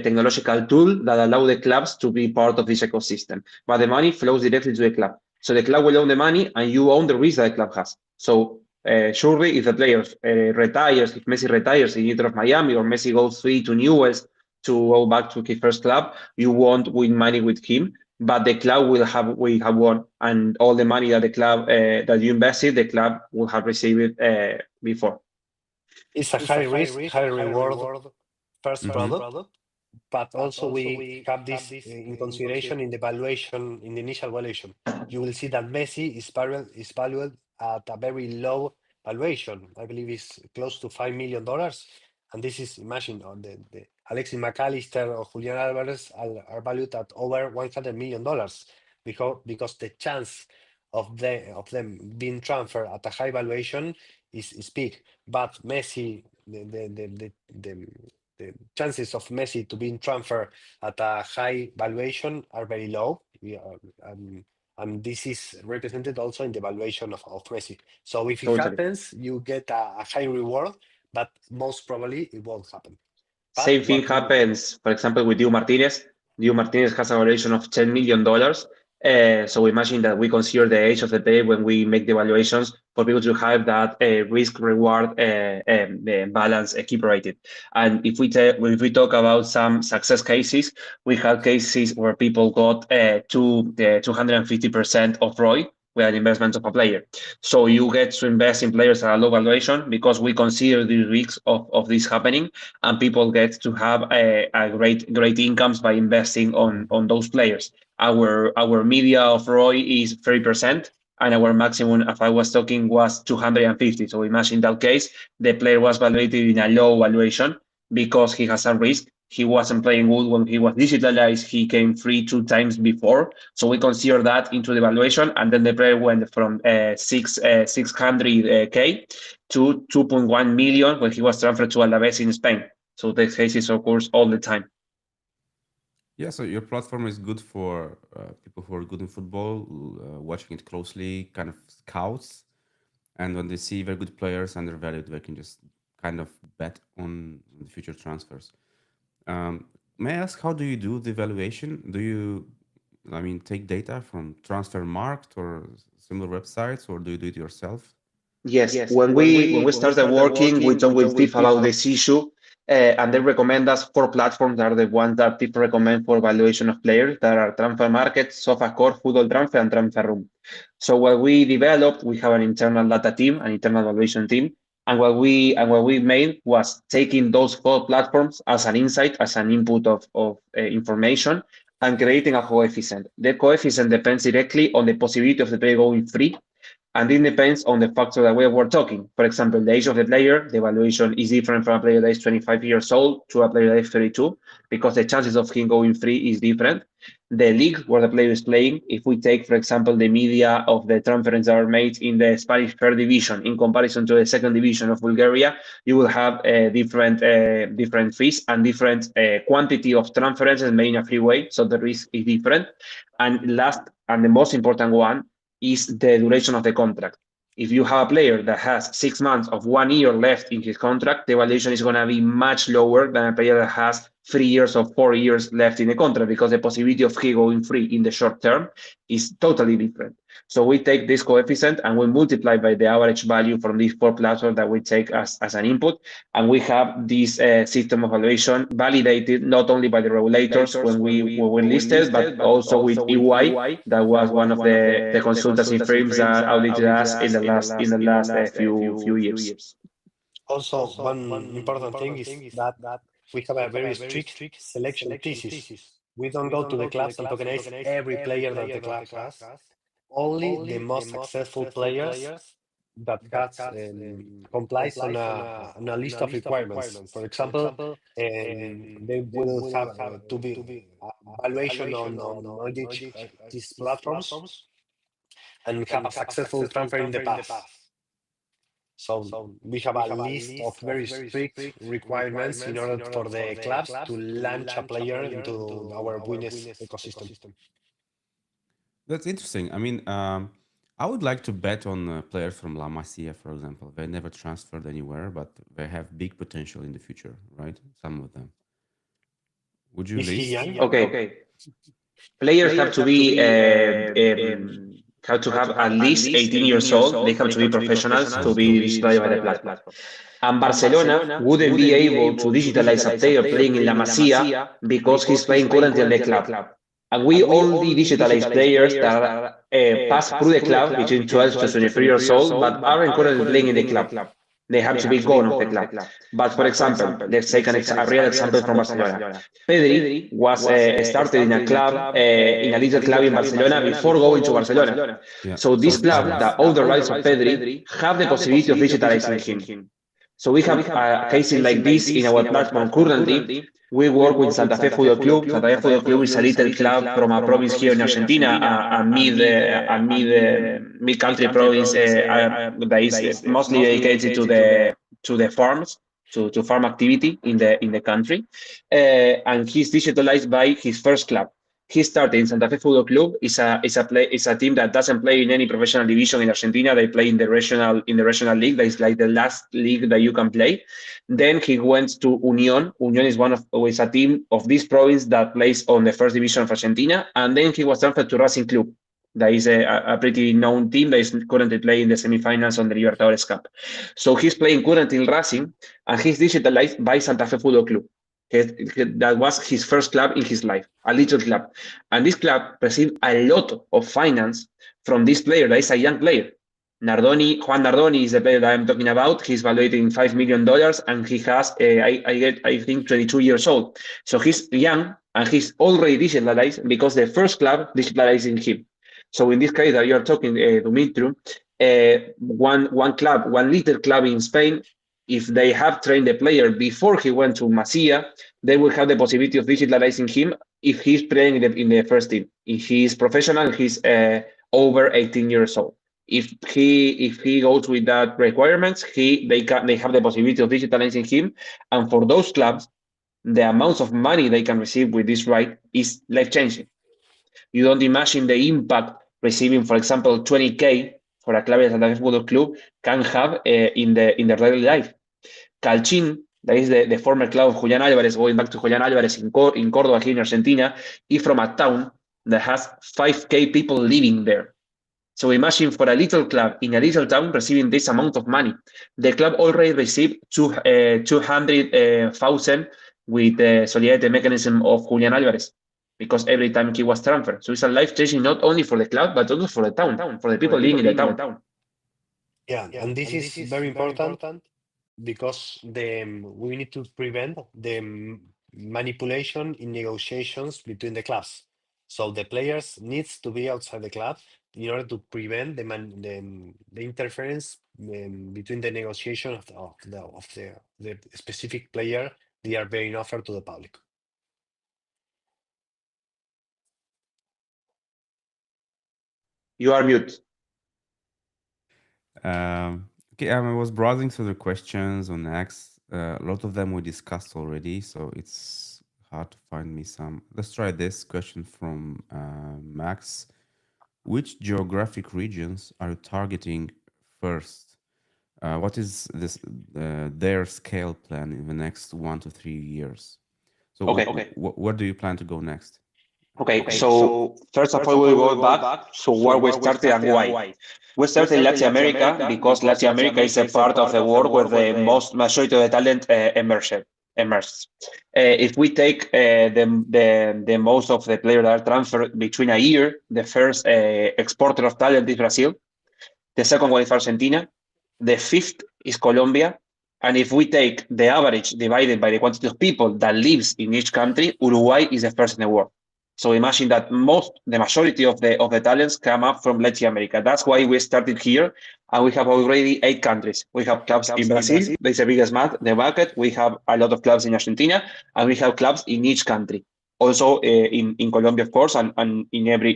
technological tool that allow the clubs to be part of this ecosystem. But the money flows directly to the club. So the club will own the money, and you own the risk that the club has. So surely, if the player retires, if Messi retires in Inter of Miami, or Messi goes free to Newell's to go back to his first club, you won't win money with him, but the club will have won, and all the money that the club that you invested, the club will have received it before. It's a high risk, high reward first Mm-hmm. product, but also we have this in consideration in the valuation, in the initial valuation. You will see that Messi is valued at a very low valuation. I believe it's close to $5 million, and this is, imagine, on the Alexis McAllister or Julian Alvarez are valued at over $100 million, because the chance of them being transferred at a high valuation is big. But Messi, the chances of Messi to being transferred at a high valuation are very low. And this is represented also in the valuation of Messi. So if it Totally. happens, you get a high reward, but most probably it won't happen. But Same thing what we happens, for example, with Diego Martinez. Diego Martinez has a valuation of $10 million. So imagine that we consider the age of the player when we make the evaluations, for people to have that risk reward balance equilibrated. And if we talk about some success cases, we have cases where people got to the 250% of ROI with an investment of a player. So you get to invest in players at a low valuation because we consider the risks of this happening, and people get to have a great incomes by investing on those players. Our media of ROI is 30%, and our maximum, if I was talking, was 250. So imagine that case, the player was valued in a low valuation because he has a risk. He wasn't playing good when he was digitalized. He came free 2 times before. So we consider that into the valuation, and then the player went from 600K to 2.1 million when he was transferred to Alaves in Spain. So the cases occurs all the time. Yeah, so your platform is good for people who are good in football, watching it closely, kind of scouts, and when they see very good players and they're valued, they can just kind of bet on the future transfers. May I ask, how do you do the evaluation? Do you, I mean, take data from Transfermarkt or similar websites, or do you do it yourself? Yes, when we started working, we talked with TIFF about this issue, and they recommend us 4 platforms that are the ones that TIFF recommend for evaluation of players, that are Transfer Market, SofaScore, Football Transfer, and Transfer Room. So what we developed, we have an internal data team, an internal evaluation team, and what we made was taking those 4 platforms as an insight, as an input of information, and creating a coefficient. The coefficient depends directly on the possibility of the player going free, and it depends on the factor that we were talking. For example, the age of the player, the evaluation is different from a player that is 25 years old to a player that is 32, because the chances of him going free is different. The league where the player is playing, if we take, for example, the media of the transference that are made in the Spanish third division in comparison to the second division of Bulgaria, you will have different fees and different quantity of transferences made in a free way, so the risk is different. And last, and the most important one, is the duration of the contract. If you have a player that has 6 months of 1 year left in his contract, the valuation is going to be much lower than a player that has 3 years or 4 years left in the contract, because the possibility of he going free in the short term is totally different. So we take this coefficient and we multiply by the average value from these 4 platforms that we take as an input. And we have this system of valuation validated not only by the regulators when we were listed, but also with EY, that was one of the consultancy firms that audited us in the last few years. Also, one important thing is that we have a very strict selection thesis. We don't go to the clubs and tokenize every player that the club has. Only the most successful players that has complies on a list of requirements. For example, they will have to be valuation on these platforms and have a successful transfer in the past. So we have a list of very strict requirements in order for the clubs to launch a player into our winners ecosystem. That's interesting. I mean, I would like to bet on players from La Masia, for example. They never transferred anywhere, but they have big potential in the future, right? Some of them. Would you Is he list? young? Okay. Players have to be have to have at least 18 years old. They have to be professionals to be digitalized by the platform. And Barcelona wouldn't be able to digitalize a player playing in La Masia because he's playing currently in the club. And we only digitalize players that pass through the club between 12 to 23 years old, but aren't currently playing in the club. They have to be gone of the club. But for example, let's take a real example from Barcelona. Pedri was started in a club, in a little club in Barcelona before going to Barcelona. Yeah. So this club that own the rights of Pedri have the possibility of digitalizing him. So we have cases like this in our platform currently. We work with Santa Fe Football Club. Santa Fe Football Club is a little club from a province here in Argentina, mid country province that is mostly dedicated to the farms, to farm activity in the country, and he's digitalized by his first club. He started in Santa Fe Football Club. It's a team that doesn't play in any professional division in Argentina. They play in the regional league. That is like the last league that you can play. Then he went to Unión. Unión is a team of this province that plays on the first division of Argentina. And then he was transferred to Racing Club. That is a pretty known team that is currently playing the semifinals on the Libertadores Cup. So he's playing currently in Racing, and he's digitalized by Santa Fe Football Club. That was his first club in his life, a little club. And this club received a lot of finance from this player that is a young player. Juan Nardoni is the player that I'm talking about. He's valued in $5 million, and he has, I think, 22 years old. So he's young, and he's already digitalized because the first club digitalizing him. So in this case that you're talking, Dumitru, one little club in Spain, if they have trained the player before he went to Masia, they will have the possibility of digitalizing him if he's playing in the first team. If he is professional, he's over 18 years old. If he goes with that requirements, they have the possibility of digitalizing him. And for those clubs, the amounts of money they can receive with this right is life-changing. You don't imagine the impact receiving, for example, 20K for a club as Santa Fe Football Club can have in the daily life. Calcín, that is the former club of Julián Álvarez, going back to Julián Álvarez in Córdoba here in Argentina, is from a town that has 5K people living there. So imagine for a little club in a little town receiving this amount of money. The club already received 200,000 with the solidarity mechanism of Julián Álvarez, because every time he was transferred. So it's a life-changing not only for the club, but also for the town, for the people living in the town. Yeah, and this is very important because we need to prevent the manipulation in negotiations between the clubs. So the players needs to be outside the club in order to prevent the interference between the negotiation of the specific player they are being offered to the public. You are mute. Okay, I was browsing through the questions on X. A lot of them we discussed already, so it's hard to find me some. Let's try this question from Max. Which geographic regions are you targeting first? What is this their scale plan in the next 1 to 3 years? So, Okay. where do you plan to go next? Okay, so first of all, we'll go back to where we started and why. We started in Latin America because Latin America is a part of the world where the most majority of the talent emerges. If we take the most of the players that are transferred between a year, the first exporter of talent is Brazil. The second one is Argentina. The fifth is Colombia. And if we take the average divided by the quantity of people that lives in each country, Uruguay is the first in the world. So imagine that the majority of the talents come up from Latin America. That's why we started here, and we have already 8 countries. We have clubs in Brazil, that's the biggest the market. We have a lot of clubs in Argentina, and we have clubs in each country. Also in Colombia, of course, and in every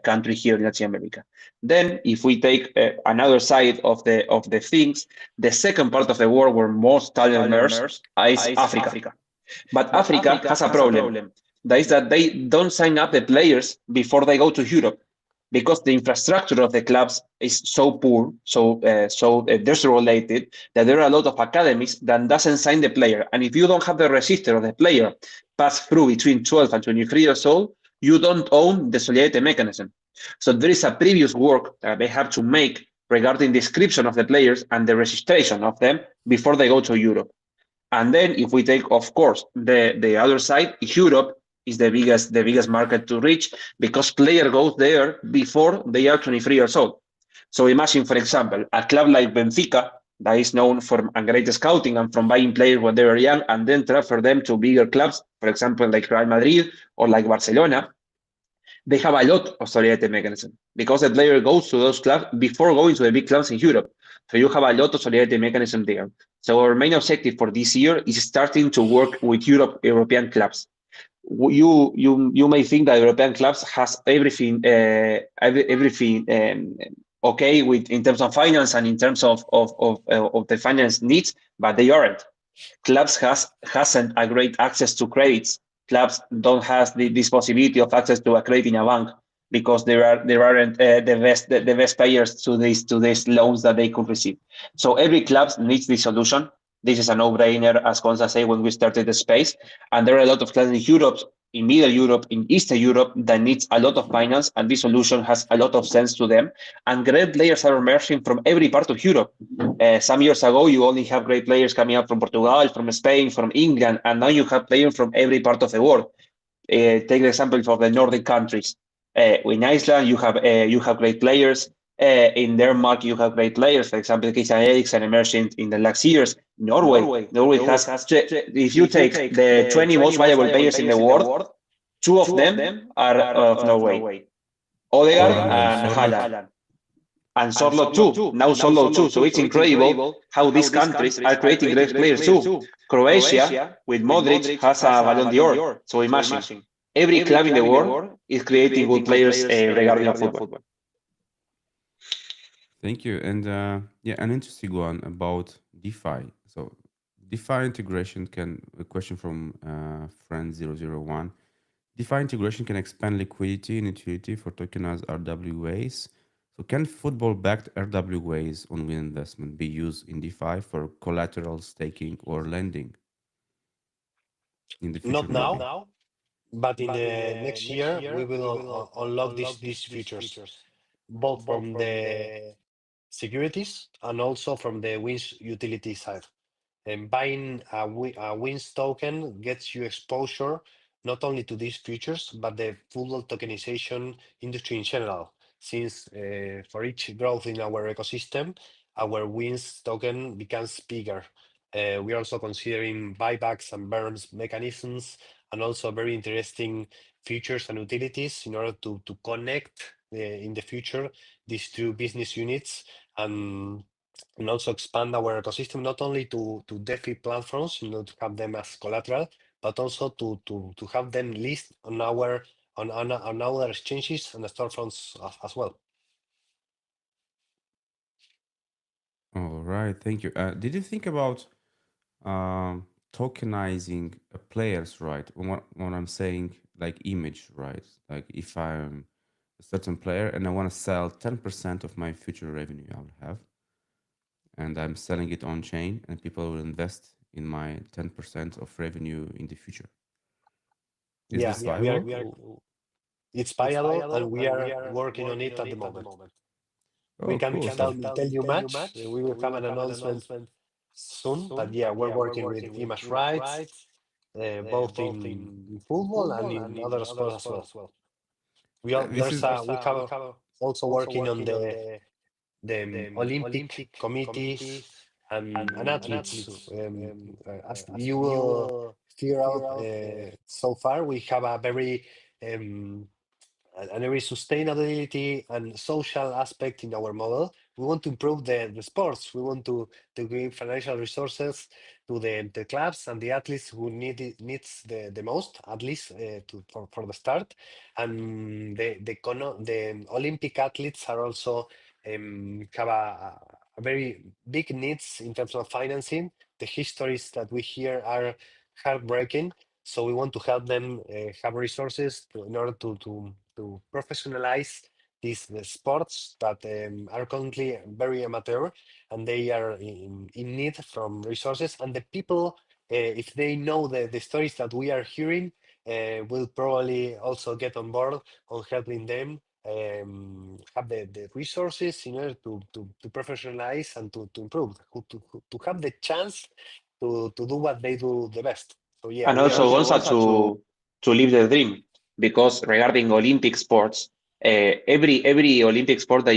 country here in Latin America. Then, if we take another side of the things, the second part of the world where most talent emerges is Africa. But Africa has a problem. That is that they don't sign up the players before they go to Europe because the infrastructure of the clubs is so poor, so desolated, that there are a lot of academies that doesn't sign the player. And if you don't have the register of the player pass through between 12 and 23 years old, you don't own the solidarity mechanism. So there is a previous work that they have to make regarding the description of the players and the registration of them before they go to Europe. And then if we take, of course, the other side, Europe is the biggest market to reach because player goes there before they are 23 years old. So imagine, for example, a club like Benfica that is known for a great scouting and from buying players when they were young and then transfer them to bigger clubs, for example, like Real Madrid or like Barcelona. They have a lot of solidarity mechanism because the player goes to those clubs before going to the big clubs in Europe. So you have a lot of solidarity mechanism there. So our main objective for this year is starting to work with European clubs. You may think that European clubs has everything okay with in terms of finance and in terms of the finance needs, but they aren't. Clubs hasn't a great access to credits. Clubs don't have this possibility of access to a credit in a bank because there aren't the best players to these loans that they could receive. So every club needs this solution. This is a no-brainer, as Conza said when we started the space. And there are a lot of clubs in Europe, in Middle Europe, in Eastern Europe that needs a lot of finance, and this solution has a lot of sense to them. And great players are emerging from every part of Europe. Some years ago, you only have great players coming up from Portugal, from Spain, from England, and now you have players from every part of the world. Take the example of the Nordic countries. In Iceland, you have great players. In Denmark, you have great players. For example, Christian Eriksen emerging in the last years. Norway has. If you take the 20 most valuable players in the world, two of them are of Norway, Odegaard Haaland and and Sorloth. Haaland. And Sorlo too, now Sorlo too. So it's incredible how these countries are creating great players too. Croatia, with Modric, has a Ballon d'Or. So imagine, every club in the world is creating good players regarding football. Thank you. And yeah, an interesting one about DeFi. So DeFi integration can, a question from friend 001. DeFi integration can expand liquidity and utility for tokenized RWAs. So can football-backed RWAs on Win investment be used in DeFi for collateral staking or lending in the future, Not maybe? now, but in the next year we will unlock these features, both from the securities and also from the Wins utility side. And buying a Wins token gets you exposure not only to these features, but the full tokenization industry in general. Since for each growth in our ecosystem, our Wins token becomes bigger. We are also considering buybacks and burns mechanisms and also very interesting features and utilities in order to connect in the future these two business units, and also expand our ecosystem not only to DeFi platforms, to have them as collateral, but also to have them list on our exchanges and storefronts as well. All right, thank you. Did you think about tokenizing a player's right? When I'm saying like image right, like if I'm a certain player and I want to sell 10% of my future revenue I will have, and I'm selling it on chain, and people will invest in my 10% of revenue in the future. Is Yeah, this viable? it's viable, and we are working on it at the moment. We Oh, can't cool. So tell you much. We will have an announcement soon, but yeah, we're working with image rights, both in football and in other sports as well. this is We have also working on the Olympic committees and athletes. As you will figure out, so far we have a very um, and every sustainability and social aspect in our model. We want to improve the sports. We want to give financial resources to the clubs and the athletes who needs the most, at least for the start. And the Olympic athletes are also have a very big needs in terms of financing. The histories that we hear are heartbreaking, so we want to help them have resources in order to professionalize these the sports that are currently very amateur, and they are in need from resources. And the people, if they know the stories that we are hearing, will probably also get on board on helping them have the resources in order to professionalize and to improve, to have the chance to do what they do the best. So yeah, And we are also Gonza to live the dream, because regarding Olympic sports, every Olympic sport that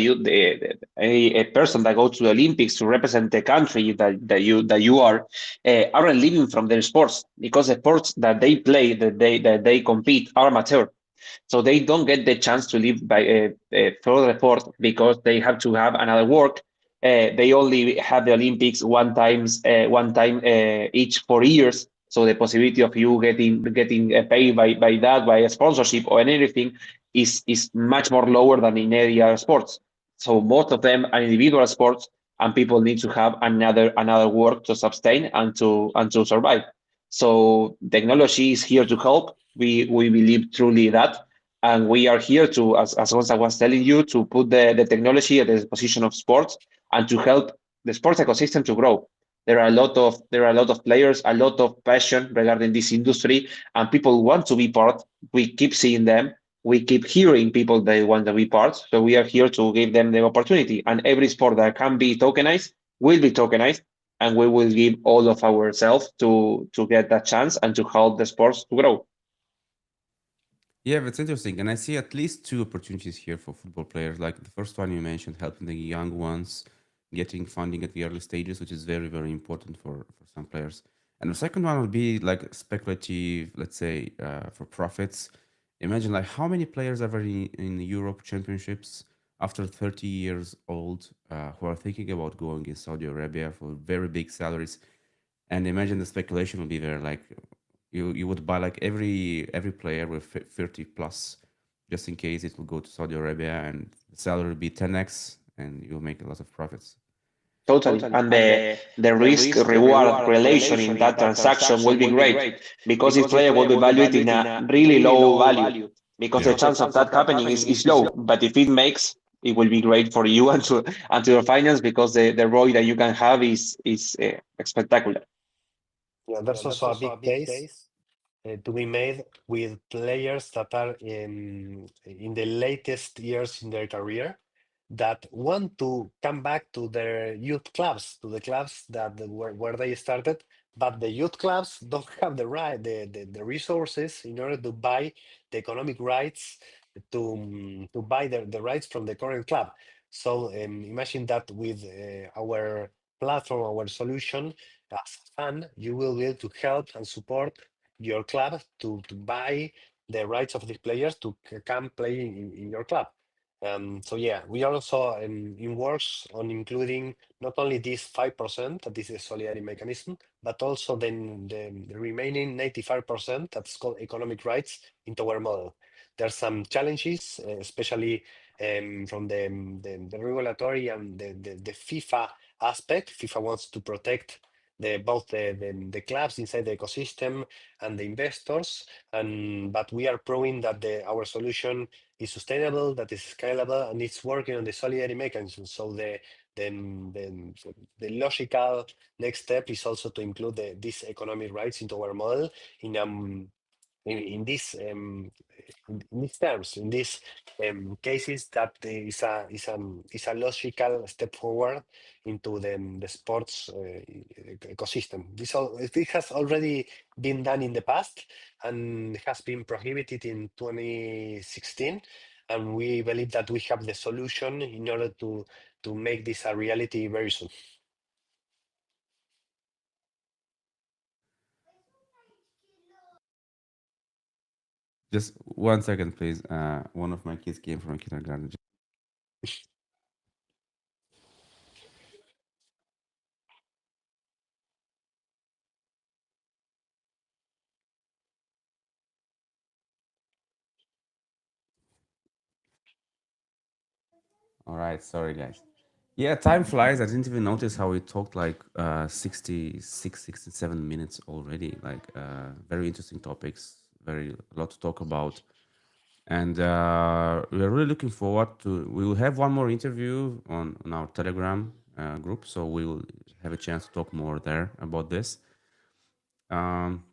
a person that goes to the Olympics to represent the country that you aren't living from their sports, because the sports that they play, that they compete, are amateur. So they don't get the chance to live by further effort, because they have to have another work. They only have the Olympics one time each 4 years. So the possibility of you getting paid by that, by a sponsorship or anything, is much more lower than in any other sports. So most of them are individual sports, and people need to have another work to sustain and to survive. So technology is here to help. We believe truly that, and we are here to, as Gonza was telling you, to put the technology at the disposition of sports, and to help the sports ecosystem to grow. There are a lot of players, a lot of passion regarding this industry, and people want to be part. We keep seeing them. We keep hearing people that want to be part. So we are here to give them the opportunity. And every sport that can be tokenized will be tokenized, and we will give all of ourselves to get that chance and to help the sports to grow. yeah, that's interesting, and I see at least two opportunities here for football players. Like the first one you mentioned, helping the young ones getting funding at the early stages, which is very very important for some players. And the second one would be like speculative, let's say, for profits. Imagine like how many players are in Europe championships after 30 years old who are thinking about going in Saudi Arabia for very big salaries, and imagine the speculation would be there. Like you would buy like every player with 30 plus, just in case it will go to Saudi Arabia, and the salary will be 10x, and you'll make a lot of profits. Totally. And the risk reward relation in that transaction will be great, because this player will be valued in a really low value, because the Yeah. chance of that happening is low. But if it makes, it will be great for you and to your finance, because the ROI that you can have is spectacular. Yeah, there's also a big case to be made with players that are in the latest years in their career, that want to come back to their youth clubs, to the clubs where they started, but the youth clubs don't have the resources in order to buy the economic rights to buy the rights from the current club. So imagine that with our platform, our solution, as a fan, you will be able to help and support your club to buy the rights of these players to come play in your club. So yeah, we are also in works on including not only this 5%, that is the solidarity mechanism, but also then the remaining 95%, that's called economic rights, into our model. There's some challenges, especially from the regulatory and the FIFA aspect. FIFA wants to protect both the clubs inside the ecosystem and the investors, but we are proving that our solution is sustainable, that is scalable, and it's working on the solidarity mechanism. So the logical next step is also to include these economic rights into our model in in this in these terms, in these cases, that is a logical step forward into the sports ecosystem. This has already been done in the past and has been prohibited in 2016. And we believe that we have the solution in order to make this a reality very soon. Just 1 second, please. One of my kids came from kindergarten. All right, sorry guys. Yeah, time flies. I didn't even notice how we talked like 66, 67 minutes already. Like very interesting topics, very a lot to talk about. And we're really looking forward to. We will have one more interview on our Telegram group, so we will have a chance to talk more there about this. Um,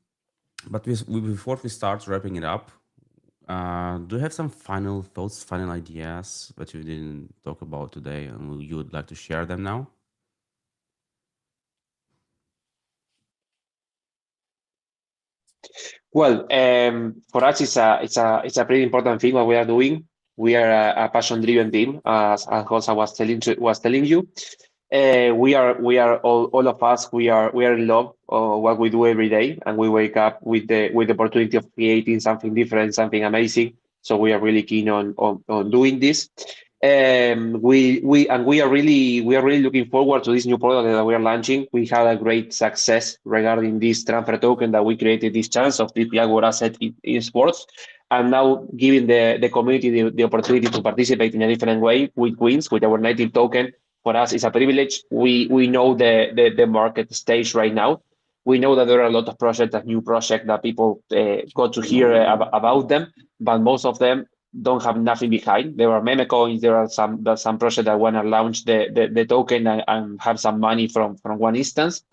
but before we start wrapping it up, do you have some final thoughts, final ideas that you didn't talk about today, and you would like to share them now? Well, for us, it's a pretty important thing what we are doing. We are a passion-driven team, as Jose was telling you. We are all of us. We are in love of what we do every day, and we wake up with the opportunity of creating something different, something amazing. So we are really keen on doing this. We are really looking forward to this new product that we are launching. We had a great success regarding this transfer token that we created, this chance of the Jaguar asset in sports, and now giving the community the opportunity to participate in a different way with Queens, with our native token. For us, it's a privilege. We know the market stage right now. We know that there are a lot of projects, that new projects that people got to hear about them, but most of them don't have nothing behind. There are meme coins. There's some project that want to launch the token and have some money from one instance,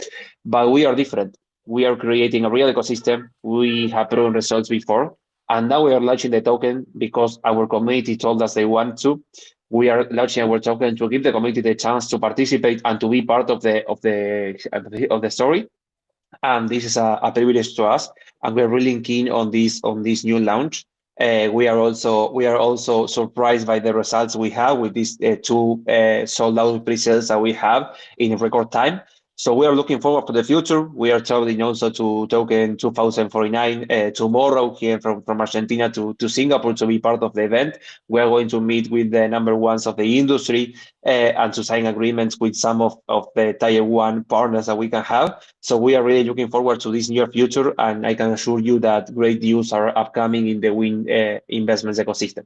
but we are different. We are creating a real ecosystem. We have proven results before, and now we are launching the token because our community told us they want to. We are launching our token to give the community the chance to participate and to be part of the story. And this is a privilege to us, and we're really keen on this new launch. We are also surprised by the results we have with these two sold out pre-sales that we have in record time. So we are looking forward to the future. We are traveling also to token 2049 tomorrow here from Argentina to Singapore to be part of the event. We are going to meet with the number ones of the industry and to sign agreements with some of the tier one partners that we can have. So we are really looking forward to this near future, and I can assure you that great deals are upcoming in the Win investments ecosystem.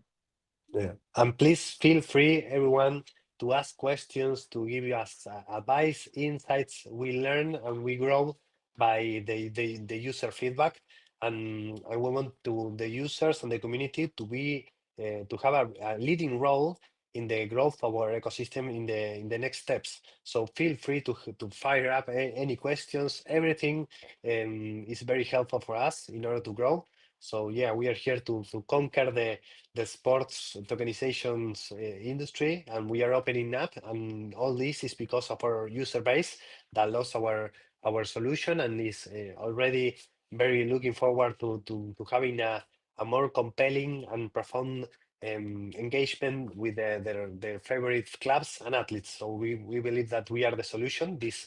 Yeah. And please feel free, everyone, to ask questions, to give us advice, insights. We learn and we grow by the user feedback. And we want the users and the community to have a leading role in the growth of our ecosystem in the next steps. So feel free to fire up any questions. Everything is very helpful for us in order to grow. So yeah, we are here to conquer the sports tokenizations industry, and we are opening up, and all this is because of our user base that loves our solution and is already very looking forward to having a more compelling and profound engagement with their favorite clubs and athletes. So we believe that we are the solution. This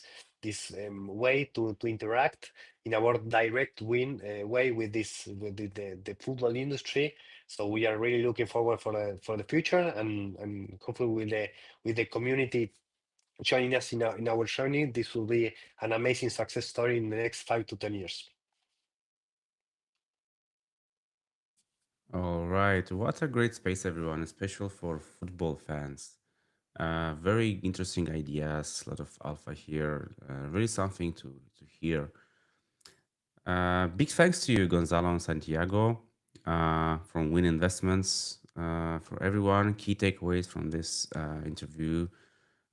way to interact in a more direct way with the football industry. So we are really looking forward for the future, and hopefully with the community joining us in our journey, this will be an amazing success story in the next 5 to 10 years. All right. What a great space, everyone, especially for football fans. Very interesting ideas, a lot of alpha here. Really something to hear. Big thanks to you, Gonzalo and Santiago, from Win Investments. For everyone, key takeaways from this interview.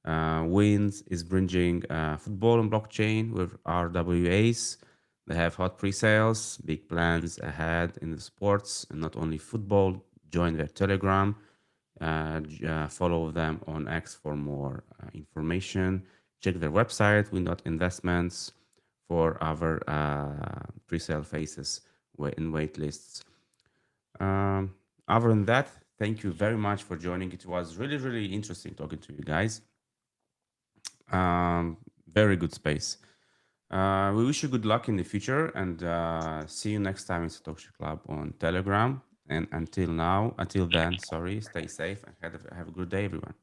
Wins is bridging football and blockchain with RWAs. They have hot pre-sales, big plans ahead in the sports, and not only football. Join their Telegram. Follow them on X for more information. Check their website, Win.investments, for other pre-sale phases in wait lists. Other than that, thank you very much for joining. It was really, really interesting talking to you guys. Very good space. We wish you good luck in the future, and see you next time in Satoshi Club on Telegram. And until then, stay safe and have a good day, everyone.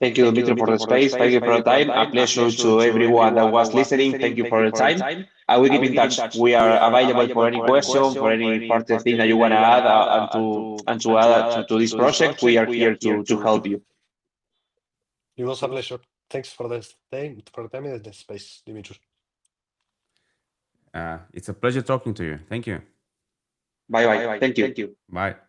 Thank you, Dimitri, for the space. Thank you for the time. A pleasure to everyone that was listening. Thank you for the time. And we keep in touch. We are available for any question, for any further thing that you want to add and to add to this project. We are here to help you. It was a pleasure. Thanks for the time and the space, Dimitri. It's a pleasure talking to you. Thank you. Bye bye. Thank you. Bye.